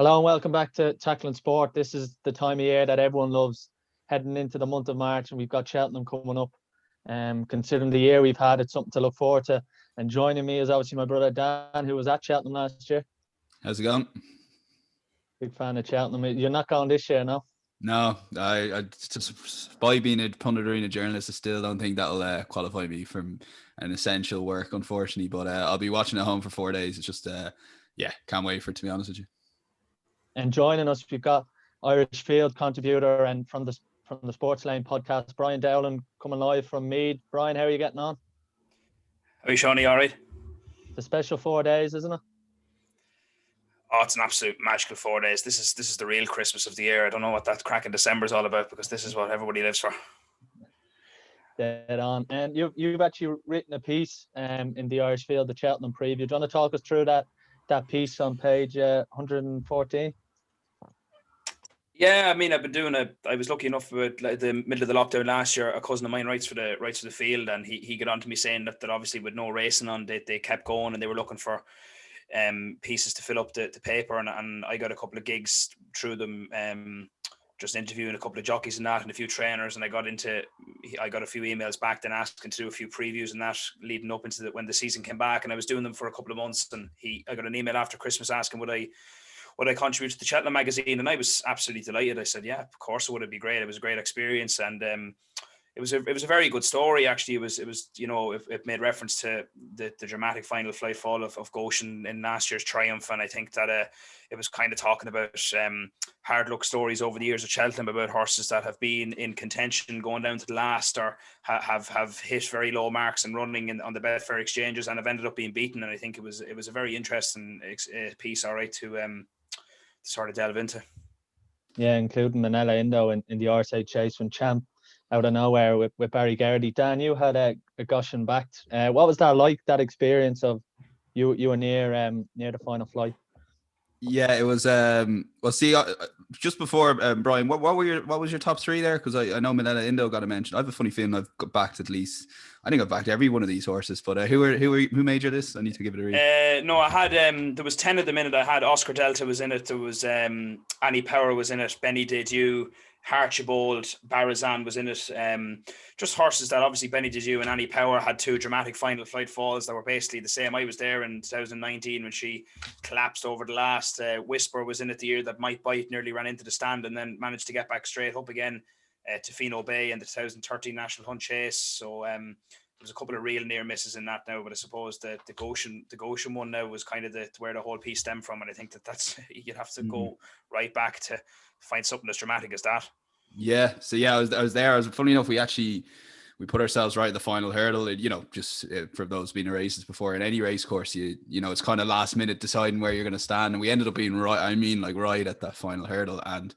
Hello and welcome back to Tackling Sport. This is the time of year that everyone loves, heading into the month of March, and we've got Cheltenham coming up. Considering the year we've had, it's something to look forward to. And joining me is obviously my brother Dan, who was at Cheltenham last year. How's it going? Big fan of Cheltenham. You're not going this year, no? No, I just by being a pundit arena journalist, I still don't think that'll qualify me from an essential work, unfortunately. But I'll be watching at home for 4 days. It's just, can't wait for it, to be honest with you. And joining us, we've got Irish Field contributor and from the Sports Lane podcast, Brian Dowling, coming live from Meath. Brian, how are you getting on? How are you, Shawnee? All right? It's a special 4 days, isn't it? Oh, it's an absolute magical 4 days. This is the real Christmas of the year. I don't know what that crack in December is all about, because this is what everybody lives for. Dead on. And you've actually written a piece in the Irish Field, the Cheltenham preview. Do you want to talk us through that piece on page 114? Yeah, I mean, I was lucky enough with the middle of the lockdown last year. A cousin of mine writes for the field, and he got on to me saying that obviously with no racing on, they kept going and they were looking for pieces to fill up the paper, and I got a couple of gigs through them, just interviewing a couple of jockeys and that, and a few trainers, and I got a few emails back then asking to do a few previews and that leading up into when the season came back, and I was doing them for a couple of months, and I got an email after Christmas asking would I contribute to the Cheltenham magazine, and I was absolutely delighted. I said, yeah, of course it would. It'd be great. It was a great experience, and it was a very good story. Actually, it was it made reference to the dramatic final flight fall of Goshen in last year's triumph, and I think that it was kind of talking about hard luck stories over the years of Cheltenham about horses that have been in contention going down to the last, or have hit very low marks and running on the Betfair exchanges and have ended up being beaten. And I think it was a very interesting piece, all right, to sort of delve into. Yeah, including Manella Indo in the Arkle Chase when champ out of nowhere with Barry Gardy. Dan, you had a Goshen backed. What was that like? That experience of you were near the final flight? Yeah, it was. Just before Brian, what was your top three there? Because I know Manella Indo got a mention. I have a funny feeling I've got backed at least. I think I've backed every one of these horses. But who made you this? I need to give it a read. No, I had there was 10 at the minute. I had Oscar Delta was in it. There was Annie Power was in it. Benny Didieu, Archibald, Barazan was in it. Just horses that obviously Benny Didieu and Annie Power had two dramatic final flight falls that were basically the same. I was there in 2019 when she collapsed over the last. Whisper was in it the year that Might Bite nearly ran into the stand and then managed to get back straight up again to Fino Bay in the 2013 National Hunt Chase. So there's a couple of real near misses in that now, but I suppose the Goshen one now was kind of where the whole piece stemmed from, and I think that's you'd have to go right back to find something as dramatic as that. Yeah, so yeah, I was there. I was funny enough. We put ourselves right at the final hurdle. Just for those being in races before, in any race course, it's kind of last minute deciding where you're going to stand, and we ended up being right. I mean, like right at that final hurdle, and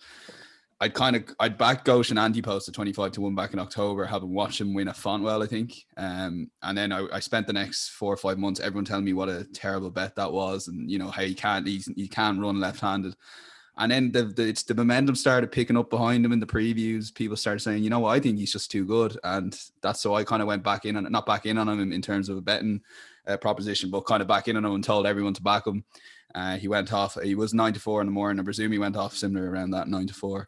I'd backed Goshen anti-post at 25-1 back in October, having watched him win at Fontwell, I think. And then I spent the next 4 or 5 months, everyone telling me what a terrible bet that was, and how he can't run left-handed. And then the momentum started picking up behind him in the previews. People started saying, I think he's just too good. And that's so I kind of went back in, not back in on him in terms of a betting proposition, but kind of back in on him and told everyone to back him. He went off. He was 9-4 in the morning. I presume he went off similar around that 9-4.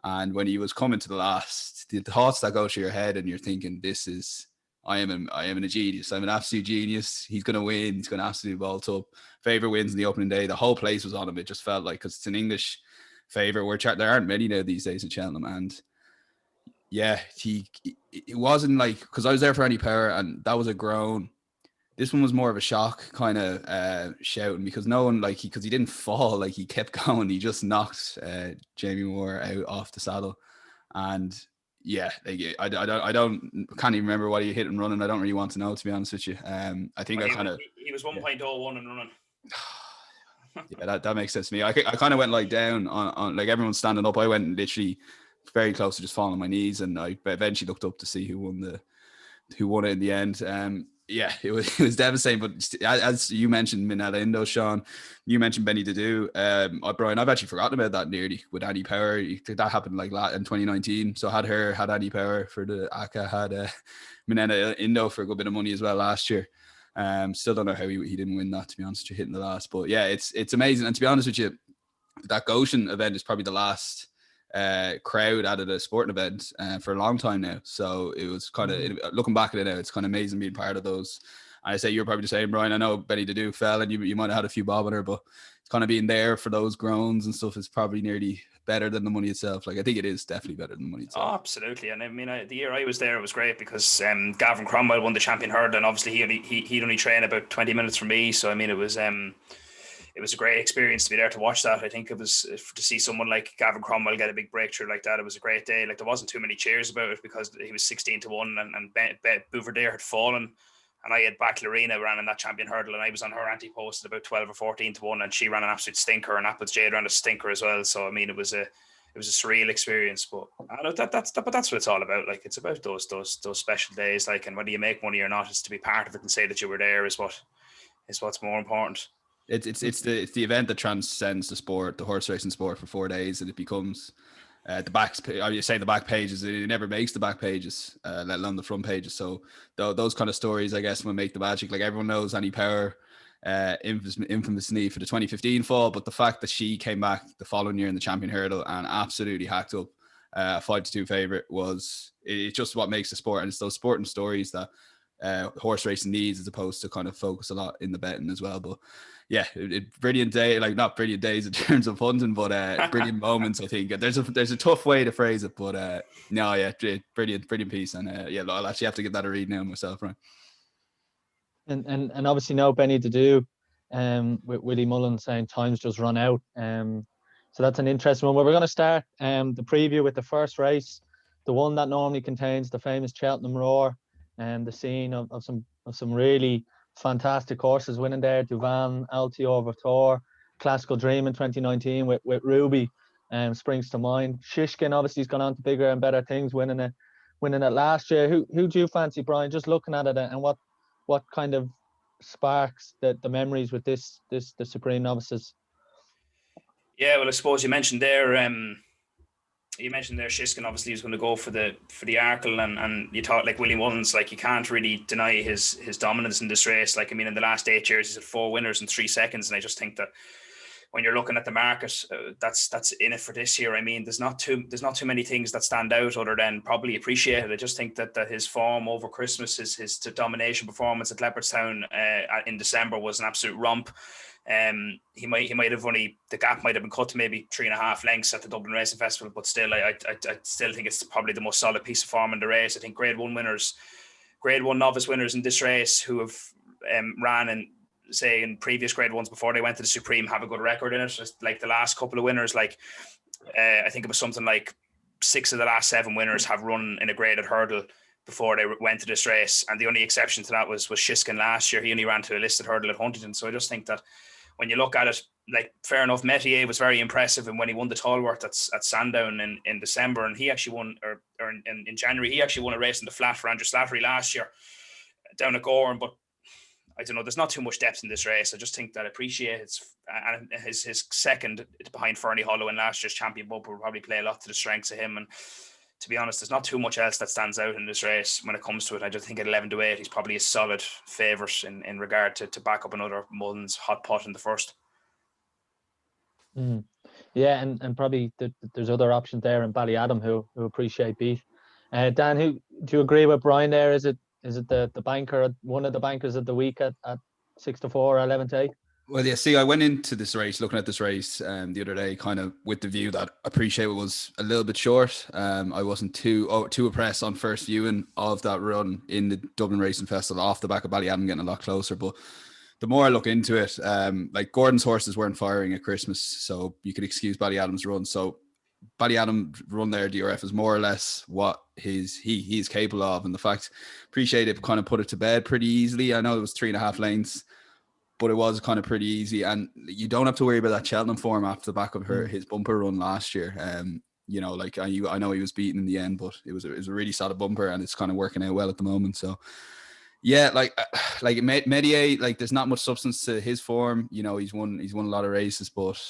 And when he was coming to the last, the thoughts that go through your head and you're thinking, I am a genius. I'm an absolute genius. He's going to win. He's going to absolutely vault up. Favorite wins in the opening day. The whole place was on him. It just felt like, because it's an English favorite. There aren't many now these days in Cheltenham. And yeah, it wasn't like, because I was there for Annie Power and that was a groan. This one was more of a shock kind of shouting, because no one, because he didn't fall, he kept going. He just knocked Jamie Moore out off the saddle. And yeah, I can't even remember what he hit and running. I don't really want to know, to be honest with you. I think he was 1.01 and running. Yeah, that makes sense to me. I kind of went down on everyone standing up. I went literally very close to just falling on my knees, and I eventually looked up to see who won it in the end. Yeah, it was devastating. But as you mentioned, Manella Indo, Sean, you mentioned Benny Didieu. Brian, I've actually forgotten about that nearly with Annie Power. That happened in 2019. So had Annie Power for the ACA, had Manella Indo for a good bit of money as well last year. Still don't know how he didn't win that, to be honest with you, hitting the last. But yeah, it's amazing. And to be honest with you, that Goshen event is probably the last crowd at a sporting event for a long time now. So it was kind of, looking back at it now, it's kind of amazing being part of those. And I say you're probably the same, Brian. I know Benny the Duke fell and you might have had a few bob on her, but it's kind of being there for those groans and stuff is probably nearly better than the money itself. Like, I think it is definitely better than the money itself. Oh, absolutely. And I mean, the year I was there, it was great because Gavin Cromwell won the champion hurdle, and obviously he'd only train about 20 minutes from me. So I mean, it was a great experience to be there to watch that. I think it was, to see someone like Gavin Cromwell get a big breakthrough like that. It was a great day. Like, there wasn't too many cheers about it because he was 16-1 and Bouverdaire had fallen. And I had Baclarina ran in that champion hurdle, and I was on her anti-post at about 12 or 14-1, and she ran an absolute stinker, and Apples Jade ran a stinker as well. So I mean, it was a surreal experience, but I know that's what it's all about. Like, it's about those special days. Like, and whether you make money or not, is to be part of it and say that you were there is what's more important. It's the event that transcends the sport, the horse racing sport, for 4 days, and it becomes the back. You say the back pages. It never makes the back pages, let alone the front pages. So those kind of stories, I guess, will make the magic. Like, everyone knows Annie Power, infamously for the 2015 fall, but the fact that she came back the following year in the champion hurdle and absolutely hacked up a 5-2 favorite it's just what makes the sport. And it's those sporting stories that horse racing needs, as opposed to kind of focus a lot in the betting as well. But yeah, brilliant day, like not brilliant days in terms of hunting, but brilliant moments. I think there's a tough way to phrase it, but no, yeah, brilliant piece. And yeah, I'll actually have to give that a read now myself, right? And obviously no Benny to do with Willie Mullen saying time's just run out. So that's an interesting one. We're going to start the preview with the first race, the one that normally contains the famous Cheltenham Roar, and the scene of some really fantastic horses winning there. Duvan, Altior, Vitor, Classical Dream in 2019 with Ruby springs to mind. Shishkin obviously has gone on to bigger and better things, winning it last year. Who do you fancy, Brian? Just looking at it, and what kind of sparks the memories with the Supreme Novices? Yeah, well, I suppose you mentioned there Shishkin obviously was going to go for the Arkle, and you thought, like, Willie Mullins, like, you can't really deny his dominance in this race. Like, I mean, in the last 8 years, he's had 4 winners in 3 seconds, and I just think that when you're looking at the market, that's in it for this year. I mean, there's not too many things that stand out other than probably Appreciated. I just think that his form over Christmas, his domination performance at Leopardstown in December was an absolute romp. He might have only, the gap might have been cut to maybe 3.5 lengths at the Dublin Racing Festival, but still, I still think it's probably the most solid piece of form in the race. I think Grade 1 novice winners in this race who have ran in previous Grade 1s before they went to the Supreme have a good record in it. Just like the last couple of winners, like I think it was something like 6 of the last 7 winners have run in a graded hurdle before they went to this race, and the only exception to that was Shishkin last year. He only ran to a listed hurdle at Huntington. So I just think that when you look at it, like, fair enough, Metier was very impressive, and when he won the Tallworth at Sandown in December, and he actually won, or in January, he actually won a race in the flat for Andrew Slattery last year down at Gorham. But I don't know, there's not too much depth in this race. I just think that his second behind Fernie Hollow in last year's champion bumper will probably play a lot to the strengths of him. And to be honest, there's not too much else that stands out in this race when it comes to it. I just think at 11-8, he's probably a solid favourite in regard to back up another Mullins hot pot in the first. Yeah, and probably there's other options there in Ballyadam who Appreciate beat. Dan, do you agree with Brian there? Is it the banker, one of the bankers of the week at 6-4 or 11-8? Well, yeah, see, I went into this race, looking at this race the other day, kind of with the view that Appreciate was a little bit short. I wasn't too impressed on first viewing of that run in the Dublin Racing Festival off the back of Ballyadam getting a lot closer. But the more I look into it, like, Gordon's horses weren't firing at Christmas, so you could excuse Ballyadam's run. So Ballyadam run there, DRF, is more or less what he's capable of. And the fact Appreciate it kind of put it to bed pretty easily. I know it was 3.5 lengths, but it was kind of pretty easy, and you don't have to worry about that Cheltenham form after the back of his bumper run last year. You know, like, I know he was beaten in the end, but it was a really solid bumper, and it's kind of working out well at the moment. So yeah, like Metier, like, there's not much substance to his form. You know, he's won a lot of races, but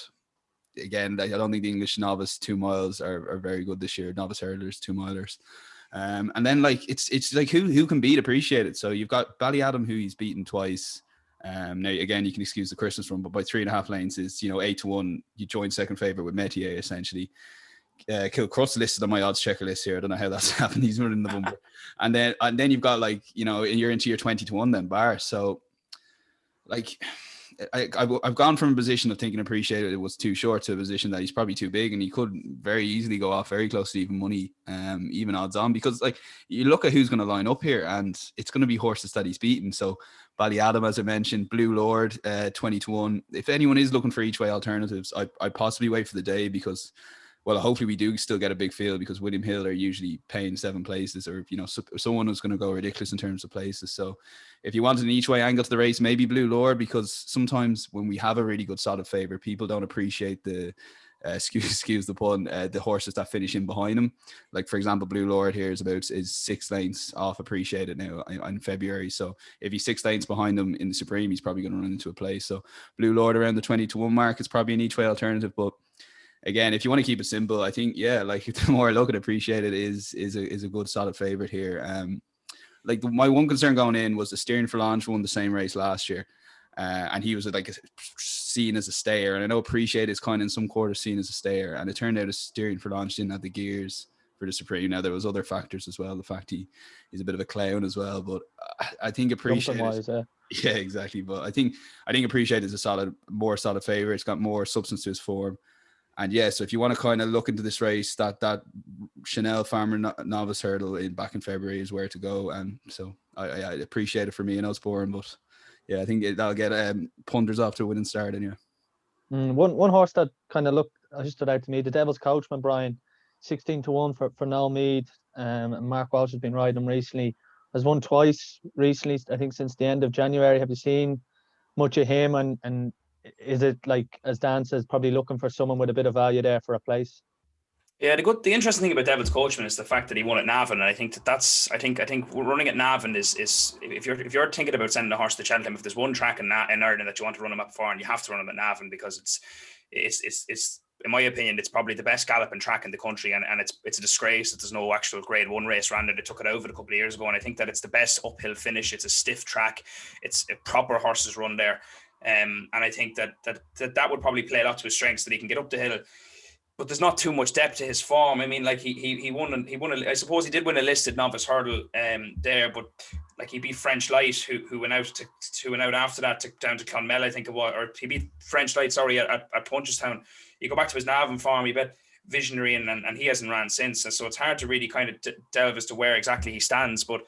again, I don't think the English novice 2 miles are very good this year. Novice hurdlers, 2 milers. And then, like, it's like who can beat Appreciated. So you've got Ballyadam, who he's beaten twice. Now again, you can excuse the Christmas run, but by 3.5 lengths is 8-1. You join second favorite with Metier essentially. Kilcross listed on my odds checker list here. I don't know how that's happened. He's running the bumper, and then you've got you're into your 20-1 then bar. So I've gone from a position of thinking Appreciated it was too short to a position that he's probably too big, and he could very easily go off very close to even money, even odds on, because you look at who's going to line up here, and it's going to be horses that he's beaten. So Ballyadam, as I mentioned, Blue Lord, 20-1. If anyone is looking for each way alternatives, I possibly wait for the day, because hopefully we do still get a big field, because William Hill are usually paying 7 places, or someone who's going to go ridiculous in terms of places. So if you wanted an each way angle to the race, maybe Blue Lord, because sometimes when we have a really good solid favourite, people don't appreciate the excuse the pun, the horses that finish in behind him. Like for example, Blue Lord here is 6 lengths off Appreciated now in February. So if he's 6 lengths behind him in the Supreme, he's probably going to run into a place. So Blue Lord around the 20-1 mark is probably an each way alternative, but again, if you want to keep it simple, I think, the more I look at Appreciated is a good solid favorite here. My one concern going in was the Steering for Launch won the same race last year, and he was seen as a stayer. And I know Appreciated is kind of in some quarters seen as a stayer, and it turned out a Steering for Launch didn't have the gears for the Supreme. Now there was other factors as well. The fact he's a bit of a clown as well, but I think Appreciated. Yeah, exactly. But I think Appreciated is a more solid favorite. It's got more substance to his form. And so if you want to kind of look into this race, that Chanel Farmer Novice Hurdle back in February is where to go. And so I appreciate it for me. I know it's boring, but I think that'll get punters off to a winning start anyway. One horse that kind of stood out to me, the Devil's Coachman, Brian, 16-1 for Noel Mead. And Mark Walsh has been riding him recently. Has won twice recently, I think since the end of January. Have you seen much of him? And is it, as Dan says, probably looking for someone with a bit of value there for a place? Yeah, the interesting thing about Devil's Coachman is the fact that he won at Navan, and I think I think running at Navan is if you're thinking about sending a horse to Cheltenham, if there's one track in Ireland that you want to run him up for, and you have to run him at Navan, because it's in my opinion, it's probably the best galloping track in the country, and it's a disgrace that there's no actual Grade 1 race around it. They took it over a couple of years ago, and I think that it's the best uphill finish. It's a stiff track. It's a proper horses run there. And I think that would probably play a lot to his strengths, that he can get up the hill, but there's not too much depth to his form. I mean, he won. I suppose he did win a listed novice hurdle there, but he beat French Light, who went out after that down to Clonmel, I think it was, or he beat French Light, sorry, at Punchestown. You go back to his Navan farm, he bet Visionary, and he hasn't ran since. And so it's hard to really kind of delve as to where exactly he stands, but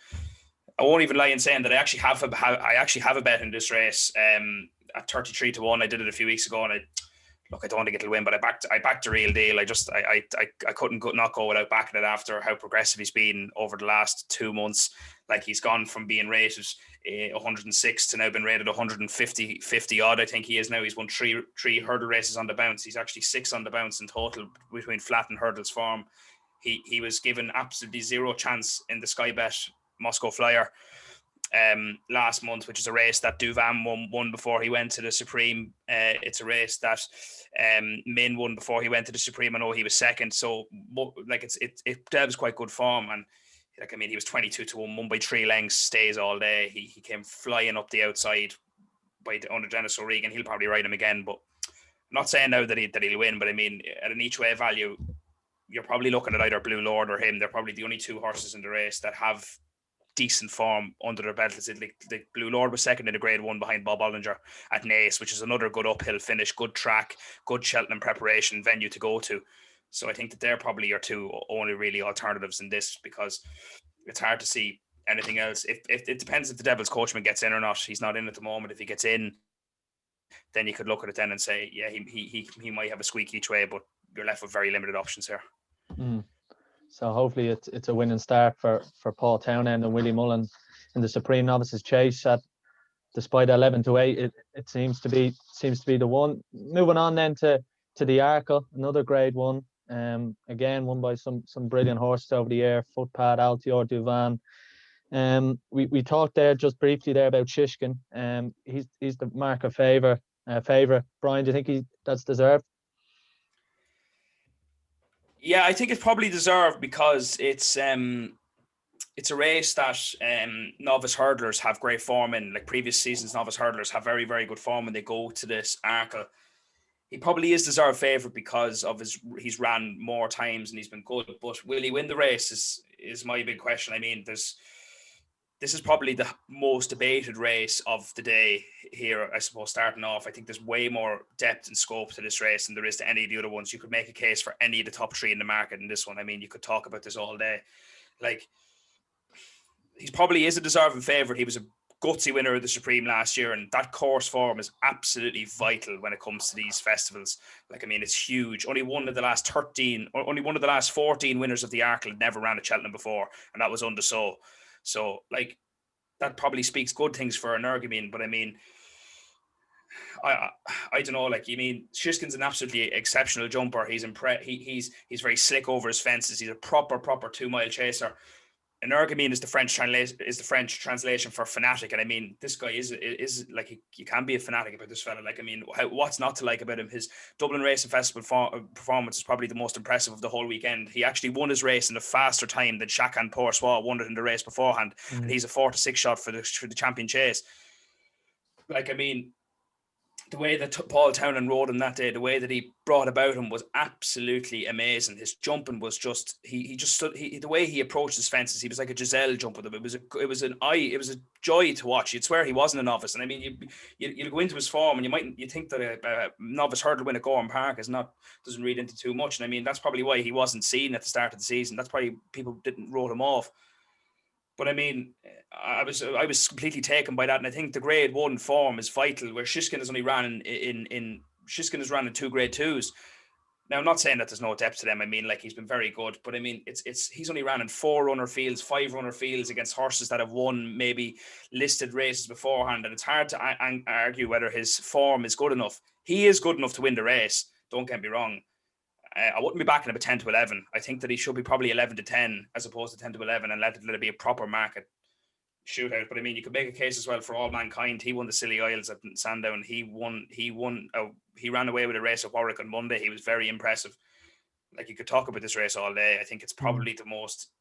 I won't even lie in saying that I actually have a bet in this race at 33-1. I did it a few weeks ago, and I don't want to get to win, but I backed the Real Deal. I couldn't not go without backing it after how progressive he's been over the last 2 months. He's gone from being rated 106 to now been rated 150 odd. I think he is now. He's won three hurdle races on the bounce. He's actually 6 on the bounce in total between flat and hurdles form. He was given absolutely zero chance in the Sky Bet Moscow Flyer last month, which is a race that Duvan won before he went to the Supreme. It's a race that Min won before he went to the Supreme. I know he was second, so it delves quite good form. And he was 22-1, won by 3 lengths, stays all day. He came flying up the outside under Dennis O'Regan. He'll probably ride him again, but I'm not saying now that he'll win. But I mean, at an each way value, you're probably looking at either Blue Lord or him. They're probably the only 2 horses in the race that have decent form under their belt. The Blue Lord was second in a Grade 1 behind Bob Ollinger at Naas, which is another good uphill finish, good track, good Cheltenham preparation venue to go to. So I think that they're probably your 2 only really alternatives in this, because it's hard to see anything else. If it depends if the Devil's Coachman gets in or not. He's not in at the moment. If he gets in, then you could look at it then and say, yeah, he might have a squeak each way, but you're left with very limited options here. So hopefully it's a winning start for Paul Townend and Willie Mullen in the Supreme Novices Chase. That despite 11-8, it seems to be the one. Moving on then to the Arkle, another Grade 1. Again, won by some brilliant horses over the year, Footpad, Altior, Duvan. We talked there just briefly there about Shishkin. He's the mark of favourite. Brian, do you think that's deserved? Yeah, I think it's probably deserved, because it's it's a race that novice hurdlers have great form in. Like previous seasons, novice hurdlers have very, very good form when they go to this Arkle. He probably is deserved favourite because of he's ran more times and he's been good. But will he win the race is my big question. I mean, this is probably the most debated race of the day here, I suppose, starting off. I think there's way more depth and scope to this race than there is to any of the other ones. You could make a case for any of the top three in the market in this one. I mean, you could talk about this all day. Like, he probably is a deserving favourite. He was a gutsy winner of the Supreme last year, and that course form is absolutely vital when it comes to these festivals. Like, I mean, it's huge. Only one of the last 14 winners of the Arkle had never ran at Cheltenham before, and that was under So, like, that probably speaks good things for Energamine. But I mean, I don't know. Like, you mean, Shiskin's an absolutely exceptional jumper. He's he's very slick over his fences. He's a proper 2-mile chaser. Energamine is the French translation for fanatic, and I mean, this guy is like, you can be a fanatic about this fella. Like, I mean, what's not to like about him? His Dublin Racing Festival performance is probably the most impressive of the whole weekend. He actually won his race in a faster time than Shakan Poursois won it in the race beforehand, and he's a 4-6 shot for the champion chase. Like, I mean, the way that Paul Townend rode him that day, the way that he brought about him was absolutely amazing. His jumping was just, he just stood, the way he approached his fences, he was like a Giselle jump with him. It was a joy to watch. You'd swear he wasn't a novice. And I mean, you go into his form and you think that a novice hurdle win at Gorham Park doesn't read into too much. And I mean, that's probably why he wasn't seen at the start of the season. That's probably people didn't wrote him off. But I mean, I was completely taken by that, and I think the Grade 1 form is vital. Where Shiskin has only ran Shiskin has ran in 2 Grade 2s. Now, I'm not saying that there's no depth to them. I mean, like, he's been very good, but I mean, he's only ran in 4 runner fields, 5 runner fields against horses that have won maybe listed races beforehand, and it's hard to argue whether his form is good enough. He is good enough to win the race. Don't get me wrong. I wouldn't be backing him at 10 to 11. I think that he should be probably 11 to 10 as opposed to 10 to 11 and let it be a proper market shootout. But I mean, you could make a case as well for All Mankind. He won the Scilly Isles at Sandown. He ran away with a race at Warwick on Monday. He was very impressive. Like, you could talk about this race all day. I think it's probably the most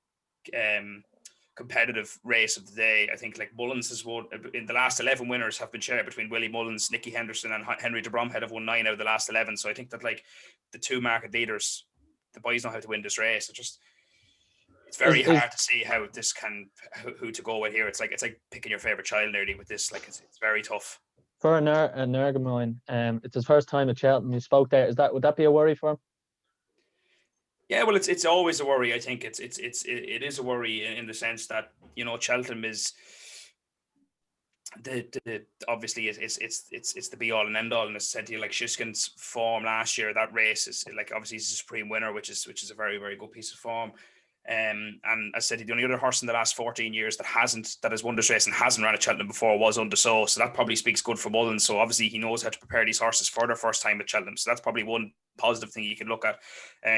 competitive race of the day. I think, like, Mullins has won in the last 11 winners have been shared between Willie Mullins, Nicky Henderson, and Henry de Bromhead have won 9 out of the last 11. So I think that, like, the 2 market leaders, the boys know how to win this race. It's very hard to see who to go with here. It's like picking your favorite child nearly with this. Like, it's very tough. For an Energamine, it's his first time at Cheltenham. You spoke there. Would that be a worry for him? Yeah, well, it's always a worry. I think it is a worry in the sense that, you know, Cheltenham is obviously it's the be all and end all. And as I said to you, like, Shiskin's form last year, that race is like, obviously he's a Supreme winner, which is a very, very good piece of form. And as I said, the only other horse in the last 14 years that has won this race and hasn't ran at Cheltenham before was under So that probably speaks good for Mullins. So obviously he knows how to prepare these horses for their first time at Cheltenham. So that's probably one positive thing you can look at.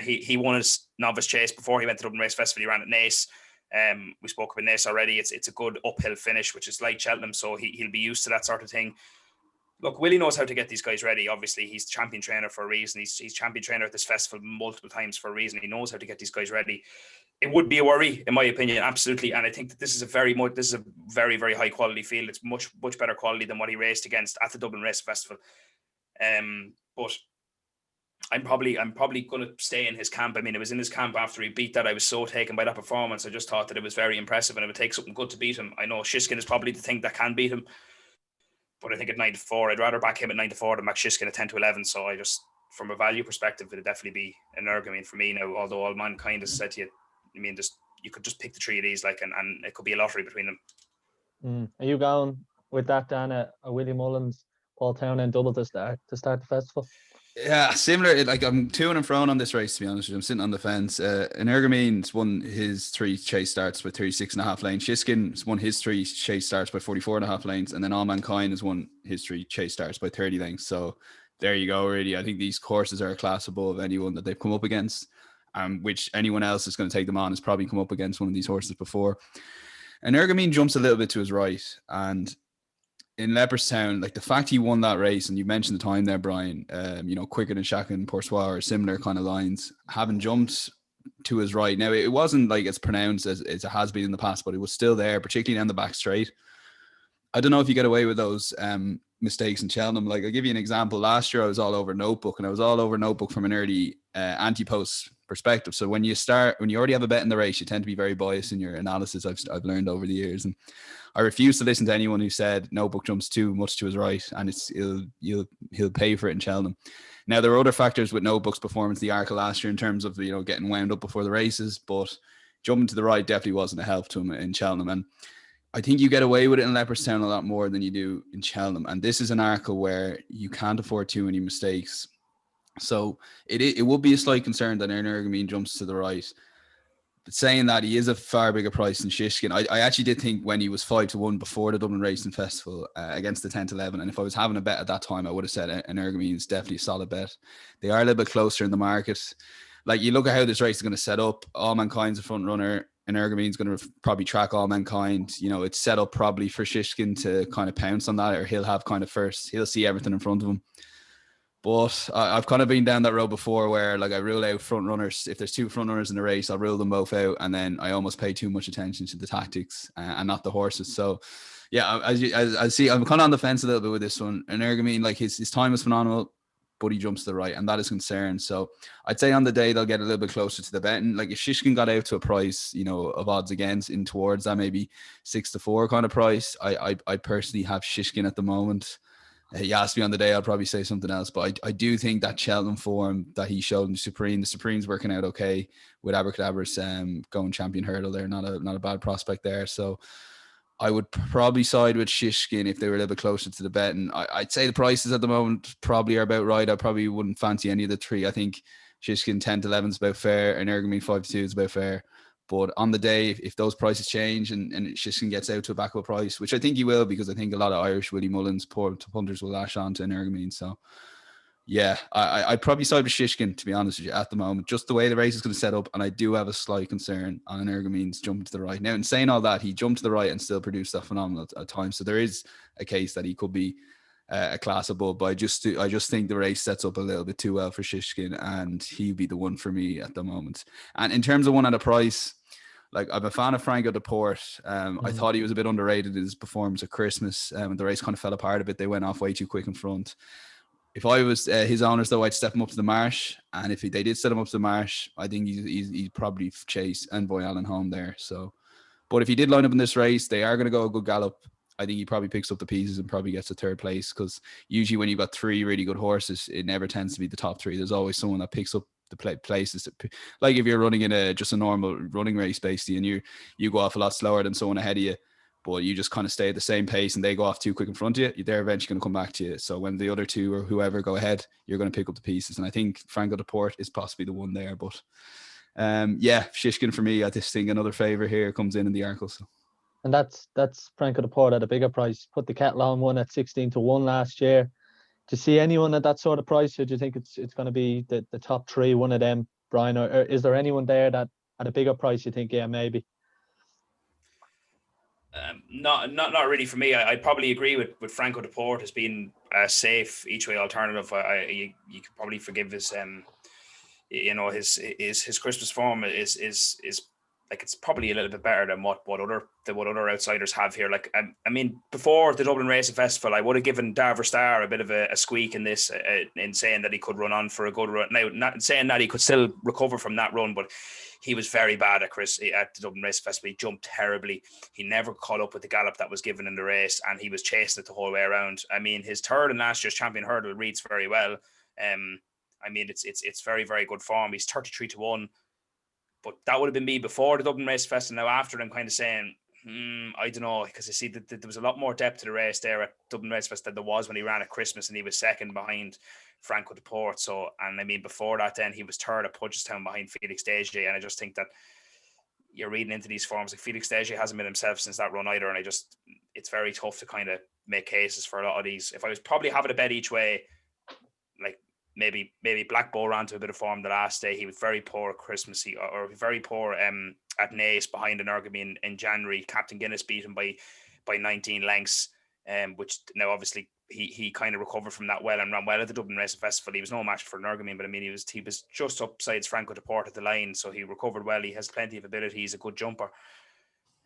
He won his novice chase before he went to Dublin Race Festival. He ran at Naas. We spoke about Naas already. It's a good uphill finish, which is like Cheltenham, so he'll be used to that sort of thing. Look, Willie knows how to get these guys ready. Obviously, he's champion trainer for a reason. He's champion trainer at this festival multiple times for a reason. He knows how to get these guys ready. It would be a worry, in my opinion, absolutely. And I think that this is a very, very high quality field. It's much better quality than what he raced against at the Dublin Race Festival. But I'm probably going to stay in his camp. I mean, it was in his camp after he beat that. I was so taken by that performance. I just thought that it was very impressive, and it would take something good to beat him. I know Shiskin is probably the thing that can beat him, but I think at 9 to 4, I'd rather back him at 9 to 4 than back Shiskin at 10 to 11. So I just, from a value perspective, it'd definitely be an Energamine for me now. Although All Mankind has said to you, I mean, you could just pick the 3 of these, like, and it could be a lottery between them. Are you going with that, Dan? A Willie Mullins, Paul Townend double to start the festival? Yeah, similar. Like, I'm to and fro on this race, to be honest with you. I'm sitting on the fence. Energamine's won his 3 chase starts by 36.5 lanes. Shiskin's won his 3 chase starts by 44.5 lanes. And then All Mankind has won his 3 chase starts by 30 lengths. So there you go, really. I think these courses are a class above anyone that they've come up against. Which anyone else is going to take them on has probably come up against one of these horses before. And Energamine jumps a little bit to his right. And in Leopardstown, like, the fact he won that race, and you mentioned the time there, Brian, quicker than Shakan Poursois or similar kind of lines, having jumped to his right. Now, it wasn't like as pronounced as it has been in the past, but it was still there, particularly down the back straight. I don't know if you get away with those mistakes in Cheltenham. Like, I'll give you an example. Last year, I was all over Notebook, and I was all over Notebook from an early anti-post perspective. So when you already have a bet in the race, you tend to be very biased in your analysis. I've learned over the years, and I refuse to listen to anyone who said Notebook jumps too much to his right, and he'll pay for it in Cheltenham. Now, there are other factors with Notebook's performance the Arkle last year in terms of, you know, getting wound up before the races, but jumping to the right definitely wasn't a help to him in Cheltenham. And I think you get away with it in Leopardstown a lot more than you do in Cheltenham. And this is an Arkle where you can't afford too many mistakes. So it would be a slight concern that Aaron Ergamine jumps to the right. But saying that, he is a far bigger price than Shishkin. I actually did think when he was 5-1 before the Dublin Racing Festival against the 10-11, and if I was having a bet at that time, I would have said an Ergamine is definitely a solid bet. They are a little bit closer in the market. Like, you look at how this race is going to set up. All Mankind's a front runner, and Ergamine's going to probably track All Mankind. You know, it's set up probably for Shishkin to kind of pounce on that, or he'll have kind of first. He'll see everything in front of him. But I've kind of been down that road before where, like, I rule out front runners. If there's two front runners in the race, I'll rule them both out. And then I almost pay too much attention to the tactics and not the horses. So, yeah, I see, I'm kind of on the fence a little bit with this one. And Ergamine, like, his time is phenomenal, but he jumps to the right, and that is concerned. So I'd say on the day they'll get a little bit closer to the betting. Like, if Shishkin got out to a price, you know, of odds against in towards that maybe 6-4 kind of price, I personally have Shishkin at the moment. You asked me on the day, I'll probably say something else, but I do think that Cheltenham form that he showed in the Supreme's working out okay with Abracadabra's going champion hurdle. They're not a bad prospect there. So I would probably side with Shishkin if they were a little bit closer to the bet. And I'd say the prices at the moment probably are about right. I probably wouldn't fancy any of the three. I think Shishkin 10-11 is about fair, and Ergamine 5-2 is about fair. But on the day, if those prices change and Shishkin gets out to a backable price, which I think he will, because I think a lot of Irish Willie Mullins punters will lash on to an Ergamine. So, yeah, I'd probably side with Shishkin, to be honest with you, at the moment. Just the way the race is going to set up, and I do have a slight concern on an Ergamine's jumping to the right. Now, in saying all that, he jumped to the right and still produced that phenomenal at times. So there is a case that he could be a class above, but I just think the race sets up a little bit too well for Shishkin, and he'd be the one for me at the moment. And in terms of one at a price, like, I'm a fan of Franco Deporte. I thought he was a bit underrated in his performance at Christmas. The race kind of fell apart a bit. They went off way too quick in front. If I was his owners, though, I'd step him up to the Marsh. And if they did set him up to the Marsh, I think he'd probably chase Envoy Allen home there. So, but if he did line up in this race, they are going to go a good gallop. I think he probably picks up the pieces and probably gets a third place, because usually when you've got three really good horses, it never tends to be the top three. There's always someone that picks up the places. Like, if you're running in just a normal running race, basically, and you go off a lot slower than someone ahead of you, but you just kind of stay at the same pace and they go off too quick in front of you, they're eventually going to come back to you. So when the other two or whoever go ahead, you're going to pick up the pieces. And I think Franco Deporte is possibly the one there. But yeah, Shishkin for me, I just think another favourite here comes in the Arkle. So. And that's Franco Deporte at a bigger price. Put the kettle on one at 16-1 last year. Do you see anyone at that sort of price, or do you think it's going to be the top three, one of them, Brian? Or is there anyone there that at a bigger price you think, yeah, maybe? Not really for me. I'd probably agree with Franco Deporte as being a safe each way alternative. You could probably forgive his his Christmas form is like, it's probably a little bit better than what other outsiders have here. Like, I mean, before the Dublin Racing Festival, I would have given Darver Star a bit of a squeak in this, in saying that he could run on for a good run. Now, not saying that he could still recover from that run, but he was very bad at the Dublin Racing Festival. He jumped terribly. He never caught up with the gallop that was given in the race, and he was chasing it the whole way around. I mean, his third in last year's champion hurdle reads very well. I mean, it's very, very good form. He's 33-1. But that would have been me before the Dublin Race Festival. Now, after, I'm kind of saying, I don't know, because I see that there was a lot more depth to the race there at Dublin Race Festival than there was when he ran at Christmas, and he was second behind Franco Deporte. So, and I mean, before that, then he was third at Pudgestown behind Felix Desjardins. And I just think that you're reading into these forms, like, Felix Desjardins hasn't been himself since that run either. And it's very tough to kind of make cases for a lot of these. If I was probably having a bet each way, like, maybe Black Bull ran to a bit of form the last day. He was very poor at Christmas, or very poor at Naas behind an Ergamine in January. Captain Guinness beat him by 19 lengths, which now obviously he kind of recovered from that well and ran well at the Dublin Racing Festival. He was no match for Nergamine, but I mean he was just upsides Franco Deport at the line, so he recovered well. He has plenty of ability. He's a good jumper.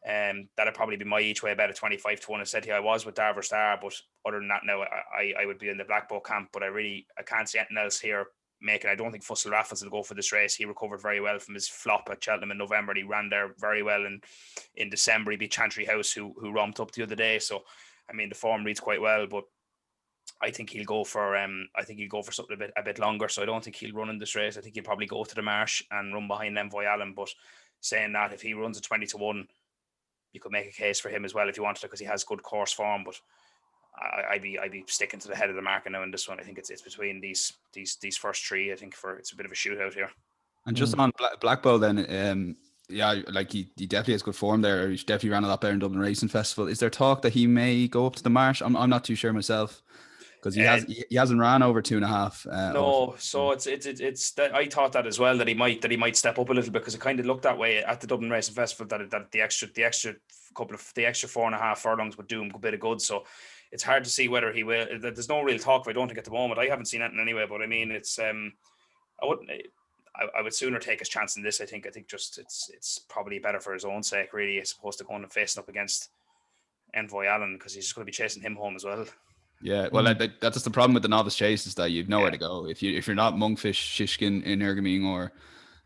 That'd probably be my each way bet at 25-1. I said I was with Darver Star, but other than that, now I would be in the Black Bow camp. But I can't see anything else here making. I don't think Fussell Raffles will go for this race. He recovered very well from his flop at Cheltenham in November. He ran there very well, and in December he beat Chantry House, who romped up the other day. So I mean the form reads quite well, but I think he'll go for something a bit longer. So I don't think he'll run in this race. I think he'll probably go to the Marsh and run behind Envoy Allen. But saying that, if he runs a 20-1, you could make a case for him as well if you wanted to, because he has good course form. But I'd be sticking to the head of the market now in this one. I think it's between these first three. I think it's a bit of a shootout here. And just on Black Bow then, yeah, like he definitely has good form there. He definitely ran a lot better in Dublin Racing Festival. Is there talk that he may go up to the Marsh? I'm not too sure myself, because he hasn't ran over 2.5. No, so it's I thought that as well, that he might step up a little, because it kind of looked that way at the Dublin Racing Festival, that the extra 4.5 furlongs would do him a bit of good. So it's hard to see whether he will. There's no real talk, I don't think, at the moment. I haven't seen anything anyway, but I mean, it's I would sooner take his chance in this. I think just it's probably better for his own sake, really, as opposed to going and facing up against Envoy Allen, because he's just going to be chasing him home as well. Yeah, well, that's just the problem with the novice chase, is that you've nowhere to go. If you're not Monkfish, Shishkin, Energaming, or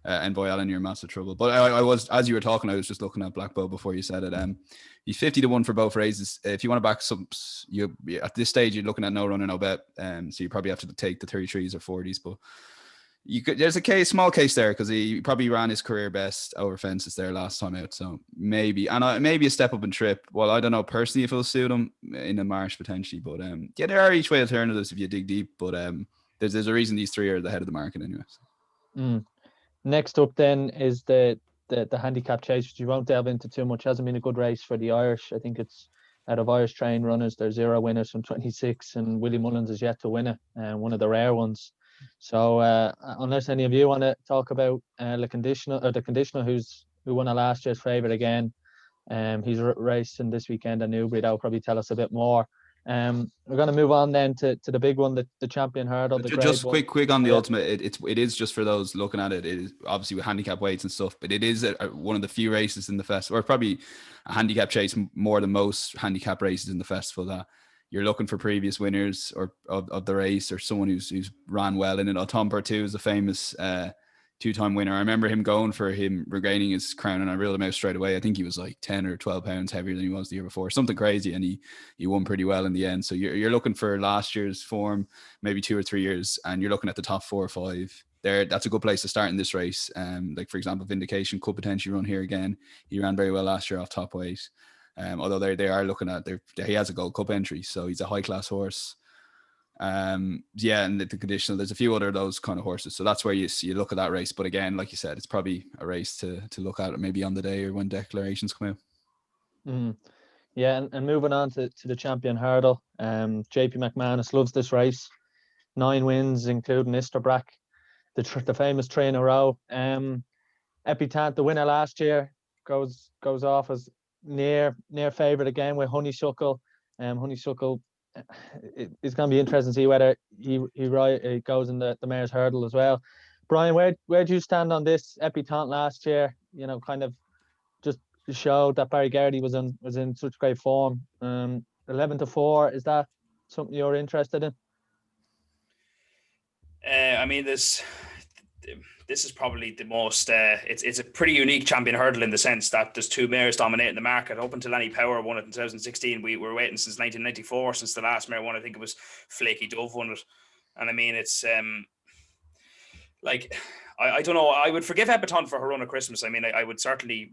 Envoy Allen, you're in massive trouble. But I was, as you were talking, I was just looking at Black Bow before you said it. He's 50-1 for both races. If you want to back some, at this stage you're looking at no runner, no bet. So you probably have to take the 33s or 40s. But there's a small case there, because he probably ran his career best over fences there last time out. So maybe a step up and trip. Well, I don't know personally if it'll suit him in the Marsh potentially, but yeah, there are each way alternatives if you dig deep. But there's a reason these three are the head of the market anyway. Next up then is the handicap chase, which you won't delve into too much. Hasn't been a good race for the Irish. I think it's out of Irish trained runners, there's 0 winners from 26, and Willie Mullins is yet to win it, and one of the rare ones. So unless any of you want to talk about the conditional who won a last year's favourite again, he's racing this weekend in Newbury. That'll probably tell us a bit more. We're going to move on then to the big one, the Champion Hurdle. Just quick on the Ultima. It is just for those looking at it. It is obviously with handicap weights and stuff, but it is one of the few races in the festival, or probably a handicap chase more than most handicap races in the festival, that you're looking for previous winners or of the race, or someone who's ran well in it. Tom Pertu is a famous 2-time winner. I remember him going for him regaining his crown, and I reeled him out straight away. I think he was like 10 or 12 pounds heavier than he was the year before, something crazy, and he won pretty well in the end. So you're looking for last year's form, maybe 2 or 3 years, and you're looking at the top 4 or 5 there. That's a good place to start in this race. Like for example, Vindication could potentially run here again. He ran very well last year off top weight. Although they are looking at he has a Gold Cup entry, so he's a high class horse. And the conditional, there's a few other of those kind of horses, so that's where you look at that race. But again, like you said, it's probably a race to look at maybe on the day or when declarations come out. Yeah, and moving on to the Champion Hurdle, JP McManus loves this race. 9 wins, including Isterbrack, the famous 3 in a row. Epitant, the winner last year, goes off as near favourite again with Honeysuckle. Honeysuckle, it's going to be interesting to see whether he goes in the Mayor's Hurdle as well. Brian, where do you stand on this? Epitant last year, kind of just showed that Barry Garrity was in such great form. 11-4, is that something you're interested in? I mean, this is probably the most. It's a pretty unique Champion Hurdle in the sense that there's 2 mares dominating the market. Up until Annie Power won it in 2016, we were waiting since 1994 since the last mare won. I think it was Flaky Dove won it, and I mean it's like I don't know. I would forgive Epiton for her run at Christmas. I mean, I would certainly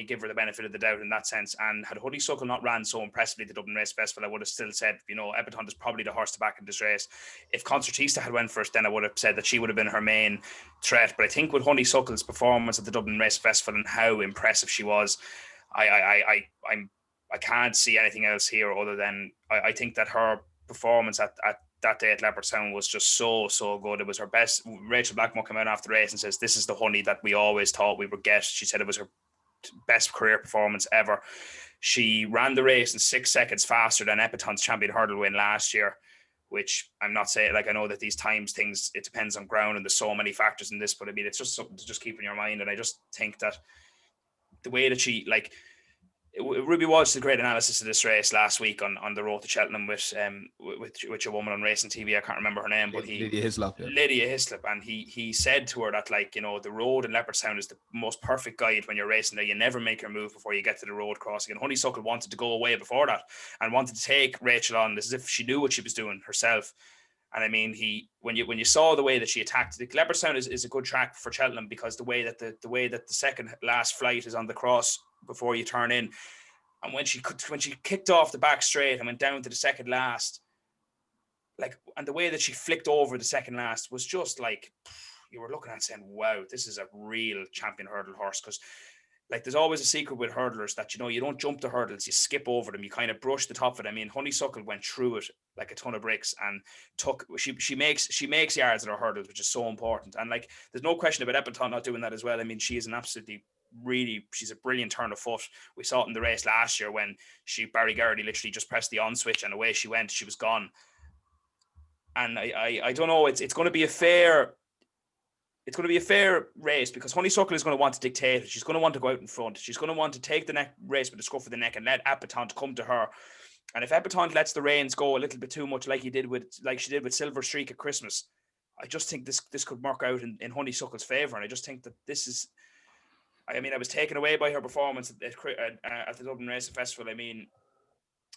give her the benefit of the doubt in that sense. And had Honeysuckle not ran so impressively the Dublin Race Festival, I would have still said, Epiton is probably the horse to back in this race. If Concertista had went first, then I would have said that she would have been her main threat. But I think with Honeysuckle's performance at the Dublin Race Festival and how impressive she was, I can't see anything else here other than I think that her performance at that day at Leopardstown was just so good. It was her best. Rachel Blackmore came out after the race and says, "This is the honey that we always thought we would get." She said it was her best career performance ever. She ran the race in 6 seconds faster than Epatant's champion hurdle win last year, which I'm not saying, like, I know that these times things, it depends on ground and there's so many factors in this, but I mean, it's just something to just keep in your mind. And I just think that the way that she, like, Ruby Walsh did a great analysis of this race last week on the road to Cheltenham with a woman on racing TV. I can't remember her name, but Lydia Hislop. Yeah. Lydia Hislop, and he said to her that, like, you know, the road in Leopardstown is the most perfect guide when you're racing there. You never make your move before you get to the road crossing. And Honeysuckle wanted to go away before that and wanted to take Rachel on as if she knew what she was doing herself. And I mean, when you saw the way that she attacked, the Leopardstown is a good track for Cheltenham because the way that the second last flight is on the cross before you turn in, and when she kicked off the back straight and went down to the second last, like, and the way that she flicked over the second last was just like, you were looking at saying, wow, this is a real champion hurdle horse. Because, like, there's always a secret with hurdlers that, you know, you don't jump the hurdles, you skip over them, you kind of brush the top of it. I mean, Honeysuckle went through it like a ton of bricks and she makes yards at her hurdles, which is so important. And, like, there's no question about Epatant not doing that as well. I mean, she is she's a brilliant turn of foot. We saw it in the race last year when Barry Garrity literally just pressed the on switch and away she went. She was gone. And I don't know. It's going to be a fair. It's going to be a fair race because Honeysuckle is going to want to dictate it. She's going to want to go out in front. She's going to want to take the race with the scruff of the neck and let Epatant come to her. And if Epatant lets the reins go a little bit too much, like she did with Silver Streak at Christmas, I just think this could work out in Honeysuckle's favour. And I just think that this is. I mean, I was taken away by her performance at the Dublin Racing Festival. I mean,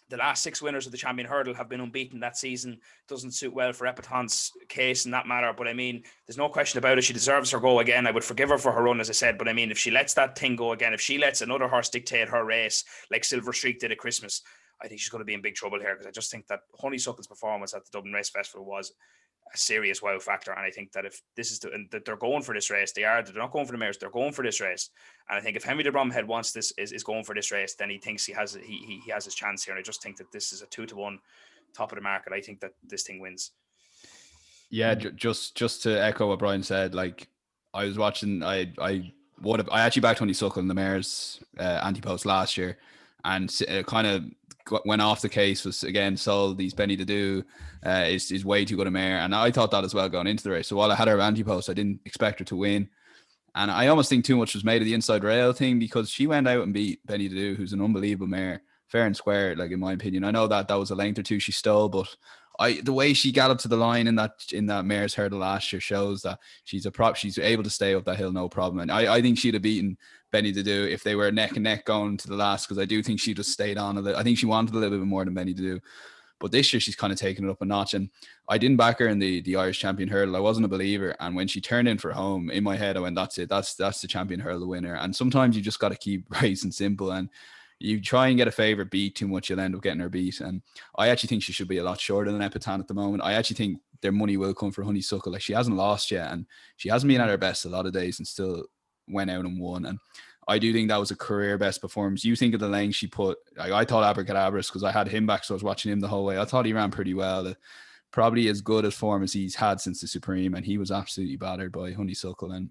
the last 6 winners of the Champion Hurdle have been unbeaten that season. Doesn't suit well for Epatant's case in that matter. But I mean, there's no question about it. She deserves her go again. I would forgive her for her run, as I said. But I mean, if she lets that thing go again, if she lets another horse dictate her race like Silver Streak did at Christmas, I think she's going to be in big trouble here because I just think that Honeysuckle's performance at the Dublin Race Festival was a serious wow factor. And I think that if this is that they're going for this race, they're not going for the mares, they're going for this race. And I think if Henry de Bromhead wants this, is going for this race, then he thinks he has his chance here. And I just think that this is a 2-1 top of the market. I think that this thing wins. Yeah, just to echo what Brian said, like, I was watching, I actually backed Honeysuckle in the mares anti-post last year, and kind of went off the case, was again sold these Benny to do is way too good a mare, and I thought that as well going into the race. So while I had her anti-post, I didn't expect her to win, and I almost think too much was made of the inside rail thing because she went out and beat Benny to do, who's an unbelievable mare, fair and square, like, in my opinion. I know that was a length or two she stole, but the way she galloped to the line in that mare's hurdle last year shows that she's able to stay up that hill no problem. And I think she'd have beaten Benny to do if they were neck and neck going to the last, because I do think she just stayed on a little. I think she wanted a little bit more than Benny to do. But this year she's kind of taken it up a notch, and I didn't back her in the Irish Champion Hurdle. I wasn't a believer, and when she turned in for home, in my head I went, that's it, that's the Champion Hurdle winner. And sometimes you just got to keep racing simple, and you try and get a favourite beat too much, you'll end up getting her beat. And I actually think she should be a lot shorter than Epatant at the moment. I actually think their money will come for Honeysuckle. Like, she hasn't lost yet, and she hasn't been at her best a lot of days and still went out and won. And I do think that was a career best performance. You think of the length she put, like, I thought Abracadabras, because I had him back, so I was watching him the whole way. I thought he ran pretty well. Probably as good as form as he's had since the Supreme, and he was absolutely battered by Honeysuckle. And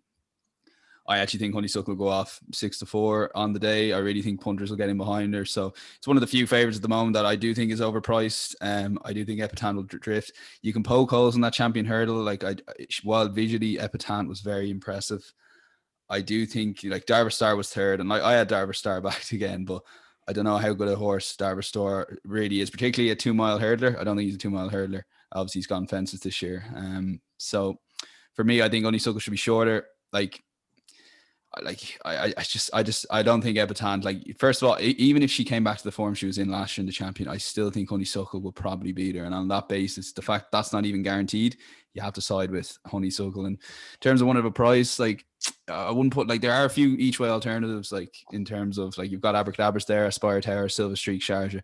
I actually think Honeysuckle will go off 6-4 on the day. I really think punters will get in behind her. So it's one of the few favourites at the moment that I do think is overpriced. I do think Epatant will drift. You can poke holes in that Champion Hurdle. Like, while visually Epatant was very impressive, I do think, like, Darver Star was third, and I had Darver Star back again, but I don't know how good a horse Darver Star really is, particularly a 2-mile hurdler. I don't think he's a 2-mile hurdler. Obviously, he's gone fences this year. So for me, I think Honeysuckle should be shorter. I don't think Epatant, like, first of all, even if she came back to the form she was in last year in the Champion, I still think Honeysuckle will probably beat her. And on that basis, the fact that's not even guaranteed, you have to side with Honeysuckle. And in terms of one of a price, like, I wouldn't put, like, there are a few each way alternatives, like, in terms of, like, you've got Abracadabras there, Aspire Tower, Silver Streak, Sharjah.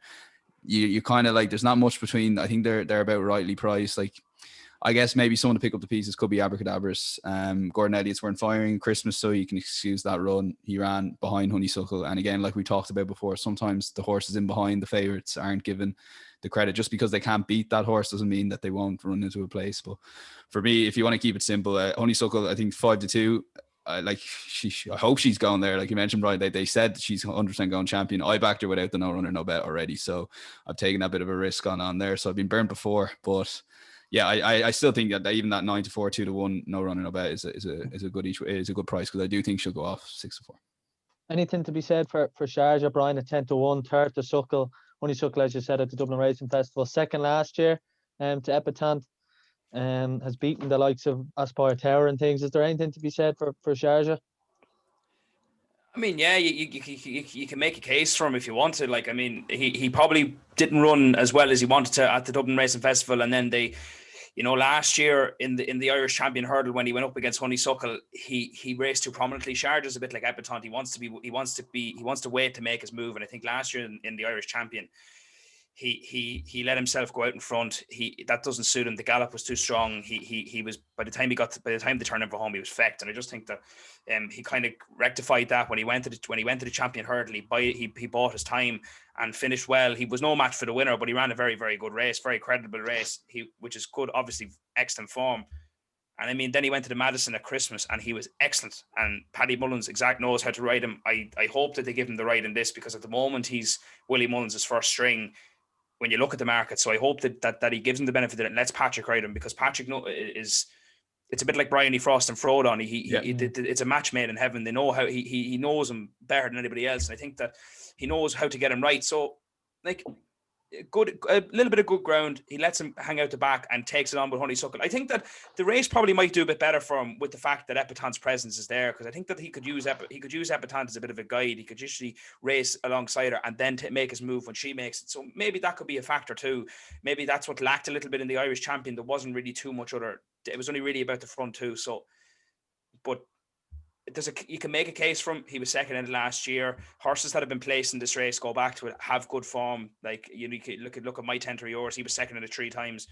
You kind of, like, there's not much between. I think they're about rightly priced. Like, I guess maybe someone to pick up the pieces could be Abracadabras. Gordon Elliott's weren't firing Christmas, so you can excuse that run. He ran behind Honeysuckle. And again, like we talked about before, sometimes the horses in behind the favourites aren't given the credit. Just because they can't beat that horse doesn't mean that they won't run into a place. But for me, if you want to keep it simple, Honeysuckle, I think 5-2. I hope she's going there. Like you mentioned, Brian, they said she's 100% going champion. I backed her without the no runner, no bet already. So I've taken a bit of a risk on there. So I've been burnt before, but yeah, I still think that even that 9-4, 2-1, no runner, no bet is a good price, because I do think she'll go off 6-4. Anything to be said for Sharjah, Brian, at 10-1, third to Suckle, Honeysuckle, as you said, at the Dublin Racing Festival, second last year to Epatante, has beaten the likes of Aspire Tower and things. Is there anything to be said for Sharjah? I mean, yeah, you can make a case for him if you want to. Like, I mean, he probably didn't run as well as he wanted to at the Dublin Racing Festival, and then they, last year in the Irish Champion Hurdle, when he went up against Honeysuckle, he raced too prominently. Sharjah's a bit like Epatante. He wants to wait to make his move, and I think last year in the Irish Champion, he let himself go out in front. That doesn't suit him. The gallop was too strong. He was, by the time they turned him for home, he was fecked. And I just think that he kind of rectified that when he went to the Champion Hurdle. He bought his time and finished well. He was no match for the winner, but he ran a very, very good race, very credible race. Which is good, obviously excellent form. And I mean, then he went to the Madison at Christmas and he was excellent. And Paddy Mullins knows how to ride him. I hope that they give him the ride in this, because at the moment he's Willie Mullins' first string when you look at the market. So I hope that he gives him the benefit and lets Patrick ride him, because Patrick it's a bit like Brian Frost and Frodon. It's a match made in heaven. They know how he knows him better than anybody else. And I think that he knows how to get him right. So like a little bit of good ground. He lets him hang out the back and takes it on with Honeysuckle. I think that the race probably might do a bit better for him with the fact that Epatante's presence is there, because I think that he could use Epatante as a bit of a guide. He could usually race alongside her and then make his move when she makes it. So maybe that could be a factor too. Maybe that's what lacked a little bit in the Irish Champion. There wasn't really too much other. It was only really about the front two. So, but you can make a case for him. He was second in it last year. Horses that have been placed in this race, go back to it, have good form. Like you look at My Tent or Yours. He was second in it 3 times.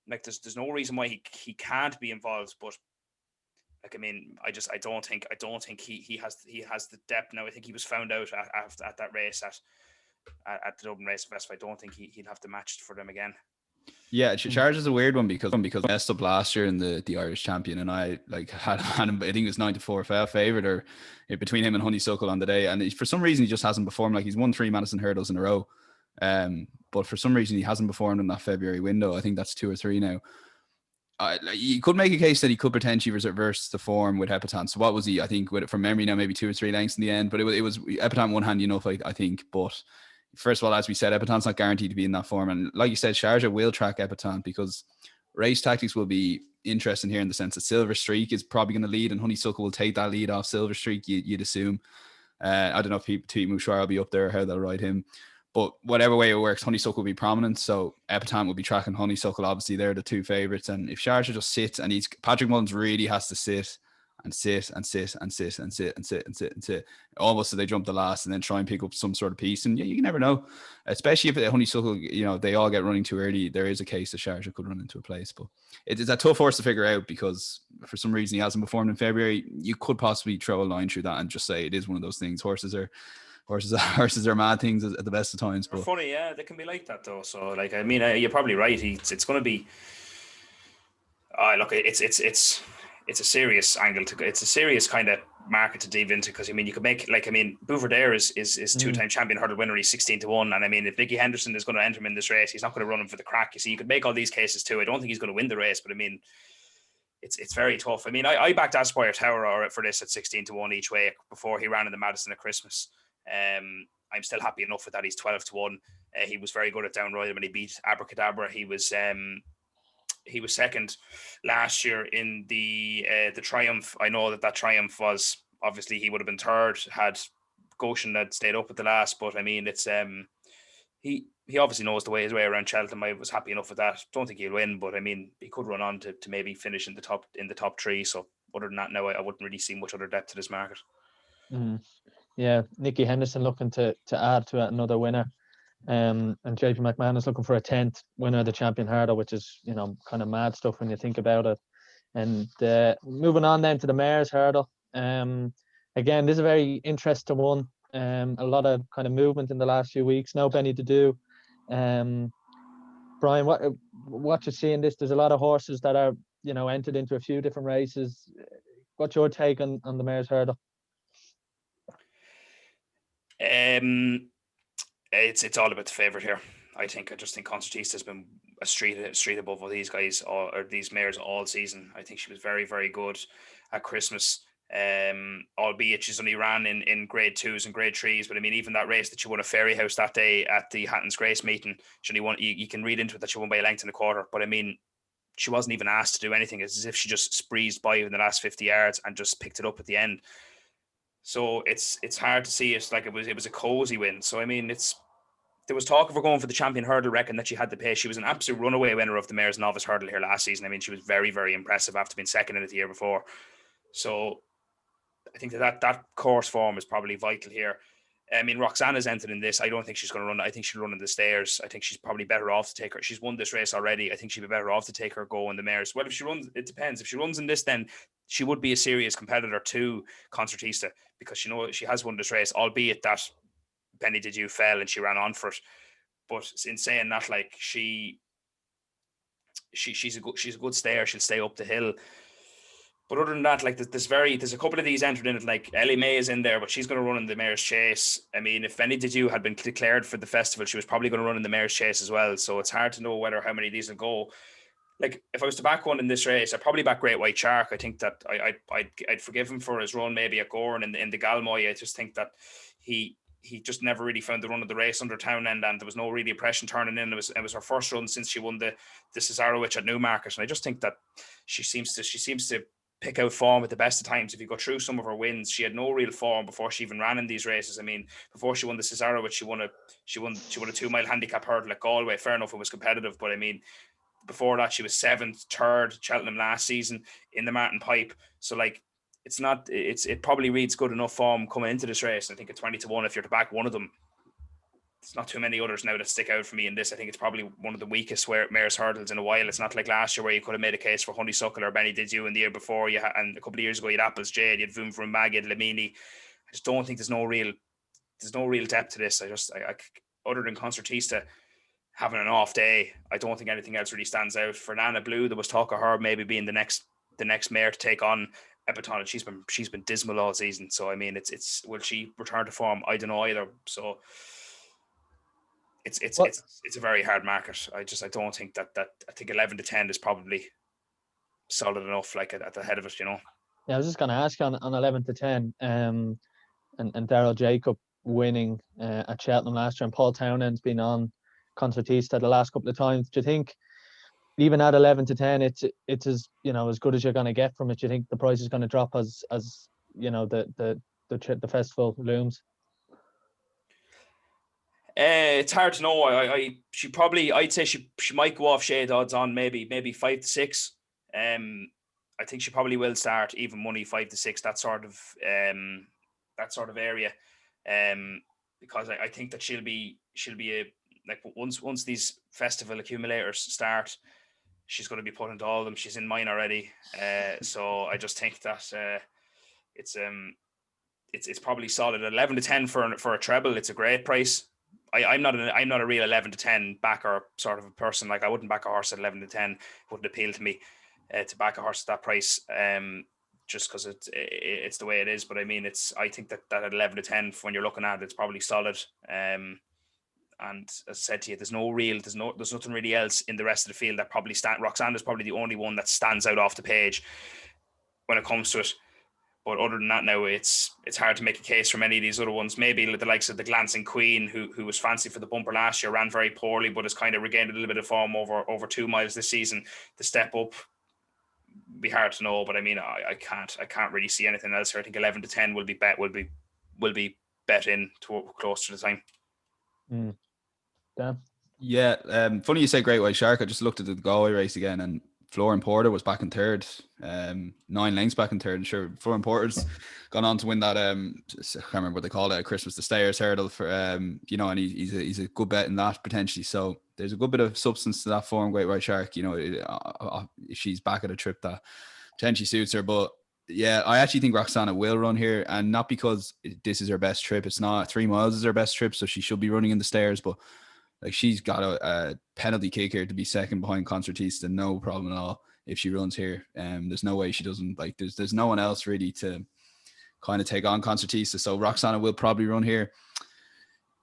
Like there's no reason why he can't be involved. But like, I mean, I don't think he has the depth now. I think he was found out at that race at the Dublin Racing Festival. I don't think he'd have to match for them again. Yeah, Charge is a weird one because I messed up last year in the Irish Champion, and I had him. I think it was 9-4 favorite, or between him and Honeysuckle on the day. And for some reason, he just hasn't performed. Like, he's won 3 Madison Hurdles in a row, but for some reason, he hasn't performed in that February window. I think that's 2 or 3 now. You could make a case that he could potentially reverse the form with Epatante. So what was he? I think from memory now, maybe 2 or 3 lengths in the end. But it was Epatante one hand enough, I think, but. First of all, as we said, Epatante's not guaranteed to be in that form. And like you said, Sharjah will track Epatante because race tactics will be interesting here in the sense that Silver Streak is probably going to lead and Honeysuckle will take that lead off Silver Streak, you'd assume. I don't know if Tui Mouchard will be up there or how they'll ride him. But whatever way it works, Honeysuckle will be prominent. So Epatante will be tracking Honeysuckle. Obviously, they're the 2 favourites. And if Sharjah just sits, and Patrick Mullins really has to sit and sit and sit and sit and sit and sit and sit and sit, almost so they jump the last and then try and pick up some sort of piece. And you never know, especially if Honeysuckle, they all get running too early. There is a case that Sharjah could run into a place, but it's a tough horse to figure out because for some reason he hasn't performed in February. You could possibly throw a line through that and just say it is one of those things. Horses are mad things at the best of times. But funny, yeah, they can be like that though. So like, I mean, you're probably right. It's going to be. Look, it's a serious angle it's a serious kind of market to dive into, because I mean you could make Bouvardere is 2-time champion hurdle winner. He's 16-1, and I mean if Nicky Henderson is going to enter him in this race, he's not going to run him for the crack. You see, you could make all these cases too. I don't think he's going to win the race, but I mean it's very tough. I mean I backed Aspire Tower for this at 16-1 each way before he ran in the Madison at Christmas. I'm still happy enough with that. He's 12-1. He was very good at down riding when he beat Abracadabra. He was second last year in the Triumph. I know that Triumph was obviously he would have been third had Goshen had stayed up at the last. But I mean, it's he obviously knows his way around Cheltenham. I was happy enough with that. Don't think he'll win, but I mean, he could run on to maybe finish in the top 3. So other than that, now I wouldn't really see much other depth to this market. Yeah, Nicky Henderson looking to add to another winner. And JP McMahon is looking for a 10th winner of the Champion Hurdle, which is, kind of mad stuff when you think about it. And moving on then to the Mayor's Hurdle. Again, this is a very interesting one. A lot of kind of movement in the last few weeks. No Benny to do. Brian, what you see in this? There's a lot of horses that are, entered into a few different races. what's your take on the Mares Hurdle? It's all about the favourite here. I just think Concertista has been a street above all these guys or these mares all season. I think she was very, very good at Christmas. Albeit she's only ran in grade 2s and grade 3s, but I mean, even that race that she won at Ferry House that day at the Hatton's Grace meeting, she only won. You can read into it that she won by a length and a quarter. But I mean, she wasn't even asked to do anything. It's as if she just breezed by in the last 50 yards and just picked it up at the end. So it's hard to see. It's like it was a cozy win. So I mean, there was talk of her going for the champion hurdle, reckon that she had the pace. She was an absolute runaway winner of the Mares Novice Hurdle here last season. I mean, she was very, very impressive after being second in it the year before. So I think that course form is probably vital here. I mean, Roxana's entered in this. I don't think she's going to run. I think she'll run in the stairs. I think she's probably better off to take her. She's won this race already. I think she'd be better off to take her go in the Mares. Well, if she runs, it depends. If she runs in this, then she would be a serious competitor to Concertista because she has won this race, albeit that Penny Did You fell and she ran on for it. But in saying that, like she's a good stayer. She'll stay up the hill. But other than that, like there's a couple of these entered in it. Like Ellie May is in there, but she's going to run in the Mares Chase. I mean, if Penny Did You had been declared for the festival, she was probably going to run in the Mares Chase as well. So it's hard to know how many of these will go. Like if I was to back one in this race, I'd probably back Great White Shark. I think that I'd forgive him for his run maybe at Goran in the Galmoy. I just think that he just never really found the run of the race under Townend, and there was no really impression turning in. It was her first run since she won the Cesarewitch at Newmarket, and I just think that she seems to pick out form at the best of times. If you go through some of her wins, she had no real form before she even ran in these races. I mean, before she won the Cesarewitch, she won a 2-mile handicap hurdle at Galway. Fair enough, it was competitive, but I mean, before that she was 7th, 3rd Cheltenham last season in the Martin Pipe. So like, it probably reads good enough form coming into this race. I think at 20-1, if you're to back one of them, there's not too many others now that stick out for me in this. I think it's probably one of the weakest Mares Hurdles in a while. It's not like last year where you could have made a case for Honeysuckle or Benny Did You, in the year before and a couple of years ago you had Apples Jade, you had Vroom Vroom Mag, you had Lamini. I just don't think there's no real depth to this. I other than Concertista having an off day, I don't think anything else really stands out. For Nana Blue, there was talk of her maybe being the next mare to take on Epiton, and she's been dismal all season. So I mean, it's will she return to form? I don't know either. So it's a very hard market. I don't think that I think 11-10 is probably solid enough, like at the head of it, you know. Yeah, I was just going to ask on 11-10, and Daryl Jacob winning at Cheltenham last year, and Paul Townend's been on Concertista the last couple of times. Do you think even at 11-10, it's as as good as you're going to get from it? Do you think the price is going to drop as the festival looms? It's hard to know. I'd say she might go off shade odds on maybe 5-6. I think she probably will start even money 5-6, that sort of area. Because I think that she'll be like once these festival accumulators start, she's going to be put into all of them. She's in mine already. So I just think that it's probably solid. 11-10 for a treble. It's a great price. I'm not a real 11-10 backer sort of a person. Like I wouldn't back a horse at 11-10. It wouldn't appeal to me to back a horse at that price. Just because it's the way it is. But I mean, I think that at 11-10, when you're looking at it, it's probably solid. And as I said to you, there's nothing really else in the rest of the field that probably Roxana's probably the only one that stands out off the page when it comes to it. But other than that, now it's hard to make a case for many of these other ones. Maybe the likes of the Glancing Queen, who was fancy for the bumper last year, ran very poorly, but has kind of regained a little bit of form over 2 miles this season. The step up, be hard to know. But I mean, I can't really see anything else here. I think 11-10 will be bet in to close to the time. Dan? Yeah, funny you say Great White Shark. I just looked at the Galway race again, and Florian Porter was back in third, 9 lengths back in third. And sure, Florian Porter's gone on to win that. I can't remember what they call it, Christmas the Stayers hurdle for and he's a good bet in that potentially. So there's a good bit of substance to that form. Great White Shark, if she's back at a trip that potentially suits her. But yeah, I actually think Roxana will run here, and not because this is her best trip. It's not. 3 miles is her best trip, so she should be running in the Stairs, but like she's got a penalty kick here to be second behind Concertista, no problem at all. if she runs here. There's no way she doesn't. Like, there's no one else really to kind of take on Concertista. So Roxana will probably run here.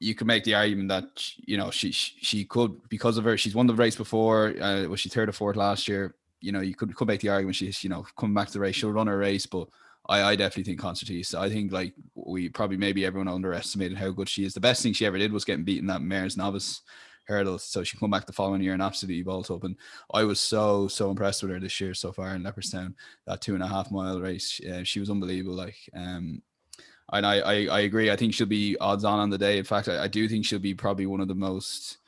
You could make the argument that, you know, she could, because of her, she's won the race before. Was she third or fourth last year? You know, you could make the argument she's, you know, coming back to the race, she'll run her race. But I definitely think Concertista. I think, like, we probably, maybe everyone underestimated how good she is. The best thing she ever did was getting beaten that Mares Novice Hurdle. So she come back the following year and absolutely vault up. And I was so impressed with her this year so far in Leopardstown, that 2.5 mile race. She was unbelievable. Like, and I agree. I think she'll be odds on the day. In fact, I do think she'll be probably one of the most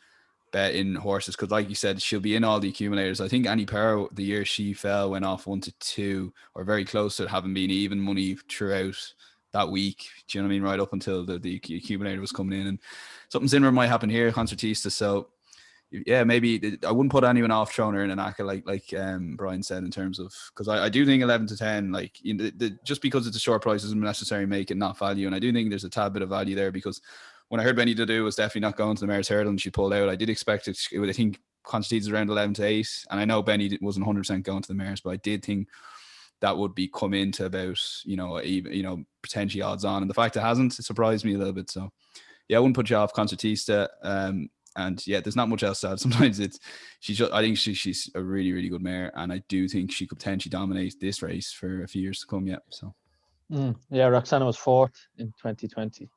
bet in horses, because, like you said, she'll be in all the accumulators. I think Annie Power, the year she fell, went off 1 to 2, or very close to having been even money throughout that week. Do you know what I mean? Right up until the accumulator was coming in, and something similar might happen here, Concertista. So yeah, maybe I wouldn't put anyone off throwing her in an ACCA, like Brian said, in terms of, because I do think 11 to 10, like, you know, just because it's a short price doesn't necessarily make it not value. And I do think there's a tad bit of value there, because when I heard Benny Dadu was definitely not going to the Mares Hurdle and she pulled out, I did expect it. I think Concertita's around 11 to 8. And I know Benny wasn't 100% going to the Mares, but I did think that would be come into about, you know, even, you know, potentially odds on. And the fact it hasn't, it surprised me a little bit. So yeah, I wouldn't put you off Concertista. And yeah, there's not much else to add. Sometimes I think she's a really, really good mare, and I do think she could potentially dominate this race for a few years to come. Yeah. So. Yeah, Roxana was 4th in 2020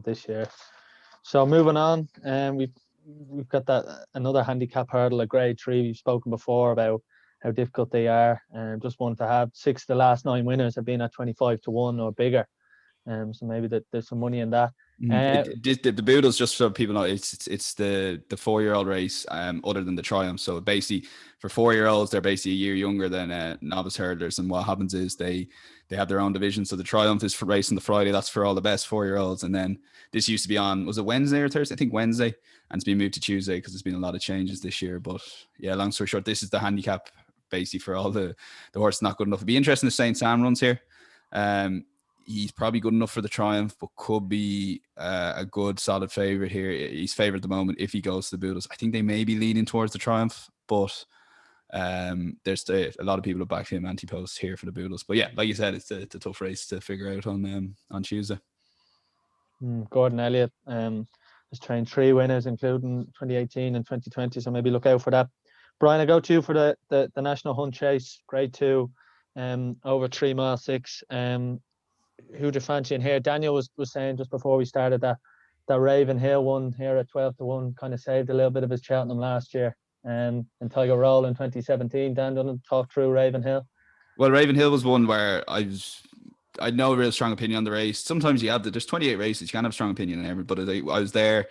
this year. So moving on, we've got another handicap hurdle, a grade 3. We've spoken before about how difficult they are, and just wanted to have 6 of the last 9 winners have been at 25 to 1 or bigger. So maybe there's some money in that. The Boodles, just so people know, it's the 4-year-old race, other than the Triumph. So basically, for 4-year-olds, they're basically a year younger than novice hurdlers. And what happens is they have their own division. So the Triumph is for racing the Friday. That's for all the best 4-year-olds. And then this used to be on, was it Wednesday or Thursday? I think Wednesday. And it's been moved to Tuesday because there's been a lot of changes this year. But yeah, long story short, this is the handicap basically for all the horses not good enough. It'd be interesting if St. Sam runs here. He's probably good enough for the Triumph, but could be a good solid favourite here. He's favourite at the moment if he goes to the Boodles. I think they may be leaning towards the Triumph, but there's a lot of people who back him anti-post here for the Boodles. But yeah, like you said, it's a tough race to figure out on Tuesday. Gordon Elliott has trained 3 winners, including 2018 and 2020, so maybe look out for that. Brian, I go to you for the National Hunt Chase, grade 2, over 3 mile 6. Who do you fancy in here? Daniel was saying just before we started that Raven Hill one here at 12 to 1 kind of saved a little bit of his Cheltenham last year, and Tiger Roll in 2017. Dan, do you want to talk through Raven Hill? Well, Raven Hill was one where I had no real strong opinion on the race. Sometimes you have there's 28 races, you can't have a strong opinion on every, but I was there.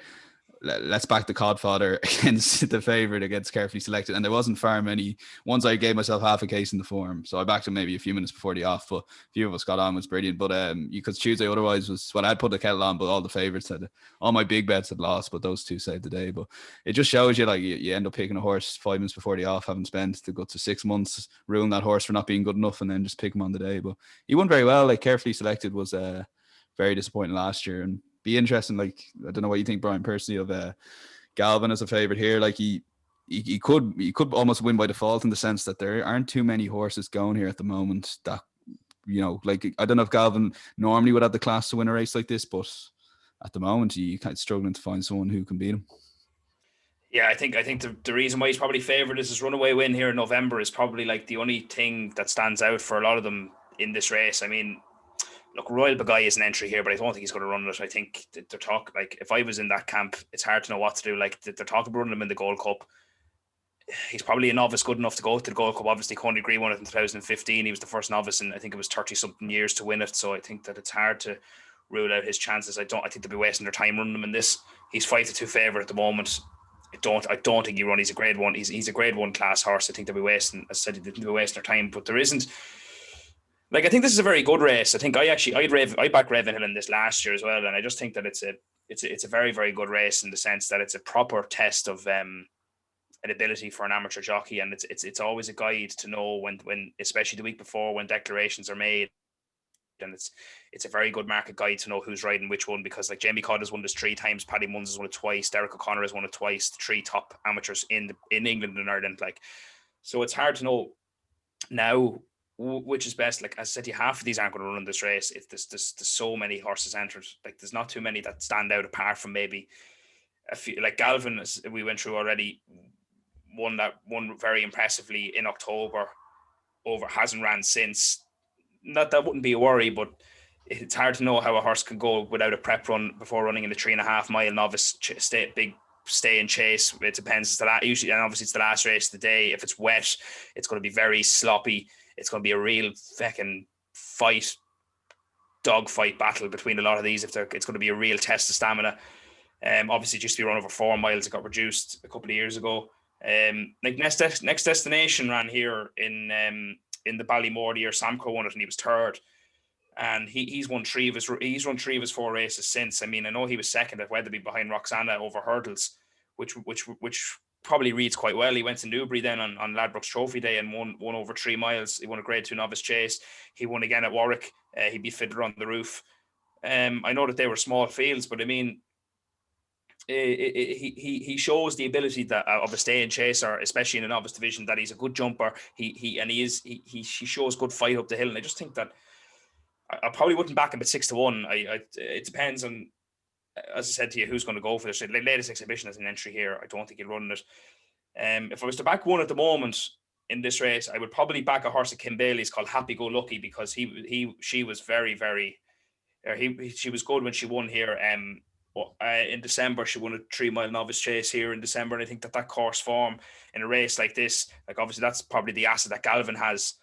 Let's back the Codfather against the favourite, against Carefully Selected. And there wasn't far many. Once I gave myself half a case in the form. So I backed him maybe a few minutes before the off, but a few of us got on, was brilliant. But you could Tuesday otherwise was, well, I'd put the kettle on, but all the favourites all my big bets had lost, but those 2 saved the day. But it just shows you, like, you end up picking a horse 5 minutes before the off, having spent the guts of 6 months ruling that horse for not being good enough, and then just pick him on the day. But he won very well. Like, Carefully Selected was very disappointing last year, and be interesting. Like, I don't know what you think, Brian, personally, of Galvin as a favourite here. Like, he could almost win by default, in the sense that there aren't too many horses going here at the moment that, you know, like, I don't know if Galvin normally would have the class to win a race like this, but at the moment he kind of struggling to find someone who can beat him. Yeah, I think the reason why he's probably favoured is his runaway win here in November is probably like the only thing that stands out for a lot of them in this race. I mean, look, Royal Bagay is an entry here, but I don't think he's going to run it. I think they're talking, like, if I was in that camp, it's hard to know what to do. Like, they're talking about running him in the Gold Cup. He's probably a novice good enough to go to the Gold Cup. Obviously, Coney Green won it in 2015. He was the first novice, and I think it was 30-something years to win it. So I think that it's hard to rule out his chances. I think they'll be wasting their time running him in this. He's 5 to 2 favourite at the moment. I don't think he run. He's a grade 1. He's a grade 1 class horse. I think they'll be wasting, as I said, they'll be wasting their time. But there isn't. Like, I think this is a very good race. I think I backed Raven Hill in this last year as well, and I just think that it's a very, very good race, in the sense that it's a proper test of an ability for an amateur jockey, and it's always a guide to know when especially the week before, when declarations are made, and it's a very good market guide to know who's riding which one, because, like, Jamie Codd has won this 3 times, Paddy Munns has won it twice, Derek O'Connor has won it twice, the 3 top amateurs in England and Ireland. Like, so it's hard to know Now, which is best? Like as I said, half of these aren't going to run in this race. There's so many horses entered. Like there's not too many that stand out apart from maybe a few. Like Galvin, as we went through already, won very impressively in October. Hasn't ran since. Not that wouldn't be a worry, but it's hard to know how a horse can go without a prep run before running in the 3.5 mile novice stay and chase. It depends. It's usually, and obviously it's the last race of the day. If it's wet, it's going to be very sloppy. It's going to be a real fucking dogfight battle between a lot of these. It's going to be a real test of stamina. Obviously, it used to be run over 4 miles. It got reduced a couple of years ago. Like next destination ran here in the Ballymore the year Samco won it, and he was third. And he's run 3 of his 4 races since. I mean, I know he was second at Weatherby behind Roxana over hurdles, which probably reads quite well. He went to Newbury then on Ladbrokes Trophy Day and won over 3 miles. He won a Grade 2 novice chase. He won again at Warwick. He beat Fiddler on the Roof. I know that they were small fields, but I mean, he shows the ability that of a stay and chaser, especially in a novice division, that he's a good jumper. He shows good fight up the hill, and I just think that I probably wouldn't back him at 6-1. It depends on, as I said to you, who's going to go for this. The latest exhibition as an entry here, I don't think he'll run it. If I was to back one at the moment in this race, I would probably back a horse at Kim Bailey's called Happy Go Lucky, because she was she was good when she won here. In December, she won a 3 mile novice chase here in December, and I think that course form in a race like this, like obviously that's probably the asset that Galvin has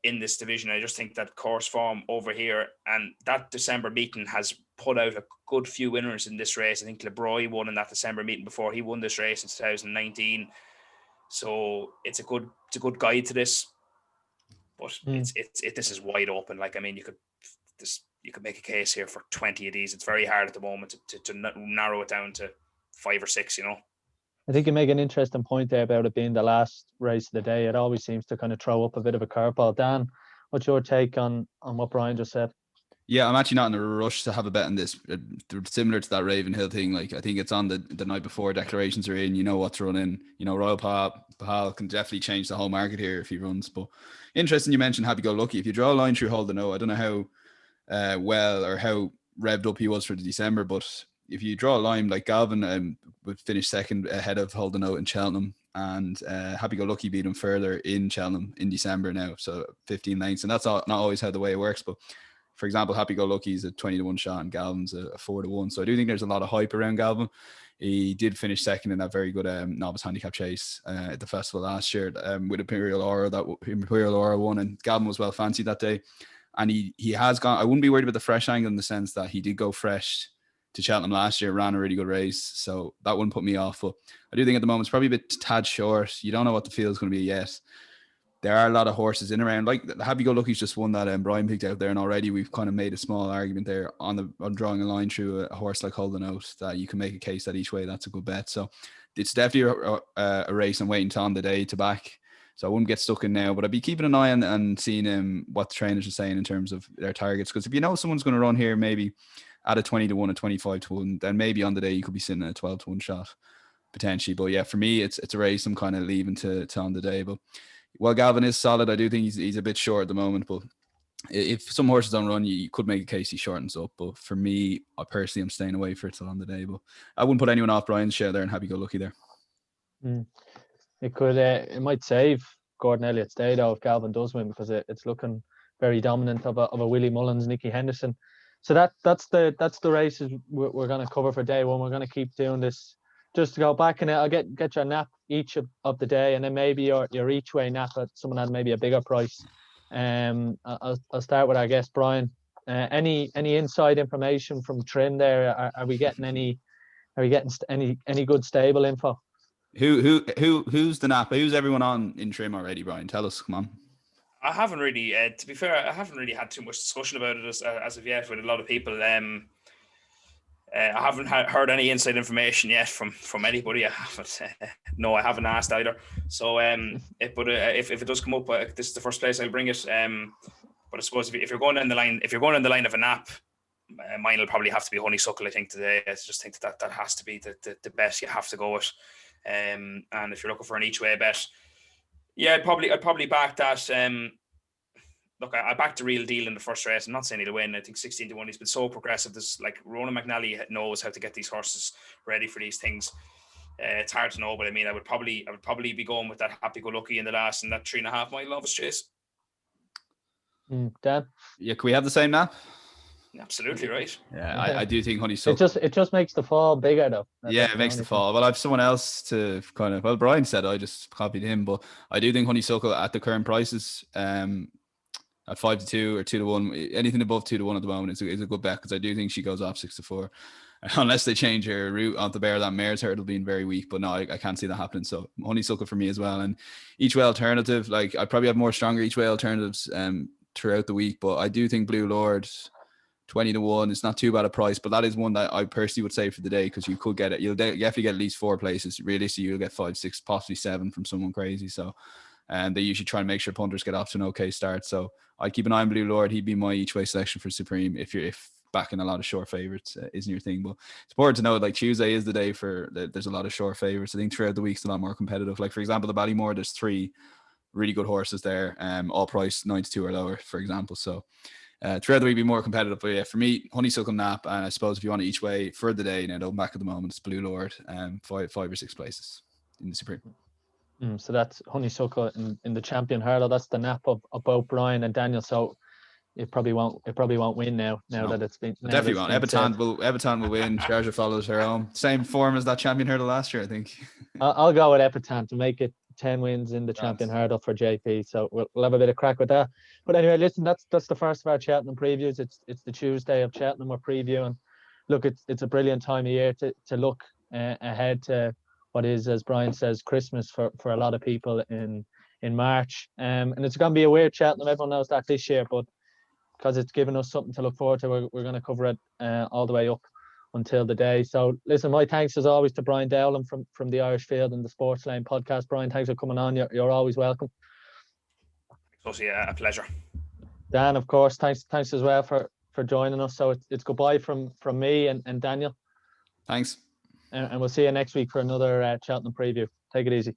in this division. I just think that course form over here, and that December meeting has put out a good few winners in this race. I think LeBroy won in that December meeting before he won this race in 2019. So it's a good guide to this, but this is wide open. Like, I mean, you could make a case here for 20 of these. It's very hard at the moment to narrow it down to 5 or 6, I think you make an interesting point there about it being the last race of the day. It always seems to kind of throw up a bit of a curveball. Dan, what's your take on what Brian just said? Yeah, I'm actually not in a rush to have a bet on this. Similar to that Ravenhill thing, like I think it's on the night before declarations are in. You know what's running. Royal Pahal can definitely change the whole market here if he runs. But interesting, you mentioned Happy Go Lucky. If you draw a line through Hold the No, I don't know how well or how revved up he was for the December, but if you draw a line, like Galvin would finish second ahead of Hold the Note in Cheltenham, and Happy Go Lucky beat him further in Cheltenham in December now, so 15 lengths, and that's not always how the way it works. But for example, Happy Go Lucky is a 20-1 shot, and Galvin's a 4-1. So I do think there's a lot of hype around Galvin. He did finish second in that very good novice handicap chase at the festival last year with Imperial Aura. That Imperial Aura won, and Galvin was well fancied that day. And he has gone. I wouldn't be worried about the fresh angle in the sense that he did go fresh to Cheltenham last year, ran a really good race, so that wouldn't put me off. But I do think at the moment it's probably a bit tad short. You don't know what the field is going to be yet. There are a lot of horses in around. Like Happy Go Lucky's just one that Brian picked out there, and already we've kind of made a small argument there on drawing a line through a horse like Hold the Note that you can make a case that each way that's a good bet. So it's definitely a race I'm waiting on the day to back. So I wouldn't get stuck in now, but I'd be keeping an eye on and seeing what the trainers are saying in terms of their targets. Because if you know someone's going to run here, maybe at a 20-1, a 25-1, then maybe on the day you could be sitting at a 12-1 shot potentially. But yeah, for me, it's a race I'm kind of leaving to on the day. But while Galvin is solid, I do think he's a bit short at the moment. But if some horses don't run, you could make a case he shortens up. But for me, I personally am staying away for it till on the day. But I wouldn't put anyone off Brian's share there and Happy Go Lucky there. It could, it might save Gordon Elliott's day though if Galvin does win, because it's looking very dominant of a Willie Mullins, Nicky Henderson. So that's the races we're going to cover for day one. We're going to keep doing this just to go back, and I'll get your nap each of the day, and then maybe your each way nap at someone had maybe a bigger price. I'll start with our guest Brian. Any inside information from Trin there? Are we getting any good stable info? Who's the nap? Who's everyone on in trim already, Brian? Tell us, come on. I haven't really, to be fair, I haven't really had too much discussion about it as of yet with a lot of people. I haven't heard any inside information yet from anybody. I haven't. No, I haven't asked either. So, if it does come up, this is the first place I'll bring it. But I suppose if you're going in the line of a nap, mine will probably have to be Honeysuckle. I think today. I just think that has to be the best you have to go with. And if you're looking for an each way bet, Yeah, I'd probably back that. Look, I backed the Real Deal in the first race. I'm not saying he'll win. I think 16-1. He's been so progressive. There's like Ronan McNally knows how to get these horses ready for these things. It's hard to know, but I mean, I would probably be going with that Happy Go Lucky in the last and that 3.5 mile Novice Chase. Dan? Yeah, can we have the same nap? Absolutely right. Yeah, I do think Honeysuckle. It just makes the fall bigger though. Yeah, it makes the fall. Well, I have someone else to kind of. Well, Brian said I just copied him, but I do think Honeysuckle at the current prices, at 5-2 or 2-1, anything above 2-1 at the moment is a good bet, because I do think she goes off 6-4, unless they change her route onto the bear. That mare's hurdle being very weak, but no, I can't see that happening. So Honeysuckle for me as well. And each way alternative, like I probably have more stronger each way alternatives throughout the week, but I do think Blue Lord 20-1 is not too bad a price, but that is one that I personally would say for the day, because you could get it. You'll definitely get at least 4 places. Realistically, you'll get 5, 6, possibly 7 from someone crazy. So, and they usually try and make sure punters get off to an okay start. So I'd keep an eye on Blue Lord. He'd be my each way selection for Supreme if backing a lot of short favorites isn't your thing. But it's important to know, like, Tuesday is the day for there's a lot of short favorites. I think throughout the week's a lot more competitive. Like, for example, the Ballymore, there's 3 really good horses there, all priced 92 or lower, for example. So throughout the week be more competitive. But yeah, for me, Honeysuckle, Nap, and I suppose if you want to each way for the day, now don't back at the moment, it's Blue Lord, 5 or 6 places in the Supreme. So that's Honeysuckle in the Champion Hurdle. That's the nap of both Brian and Daniel. So it probably won't win now that it's been. Definitely won't. Evitan will win. Sharjah follows her own. Same form as that Champion Hurdle last year, I think. I'll go with Epitan to make it 10 wins in the Champion Hurdle for JP. So we'll have a bit of crack with that. But anyway, listen, that's the first of our Cheltenham previews. It's the Tuesday of Cheltenham we're previewing. Look, it's a brilliant time of year to look ahead to what is, as Brian says, Christmas for a lot of people in March. And it's going to be a weird Cheltenham. Everyone knows that this year, but because it's given us something to look forward to, we're going to cover it all the way up until the day. So listen, my thanks as always to Brian Dowling from the Irish Field and the Sports Lane podcast. Brian, thanks for coming on. You're always welcome. It's a pleasure. Dan, of course, thanks as well for joining us. So it's goodbye from me and Daniel. Thanks. And we'll see you next week for another Cheltenham preview. Take it easy.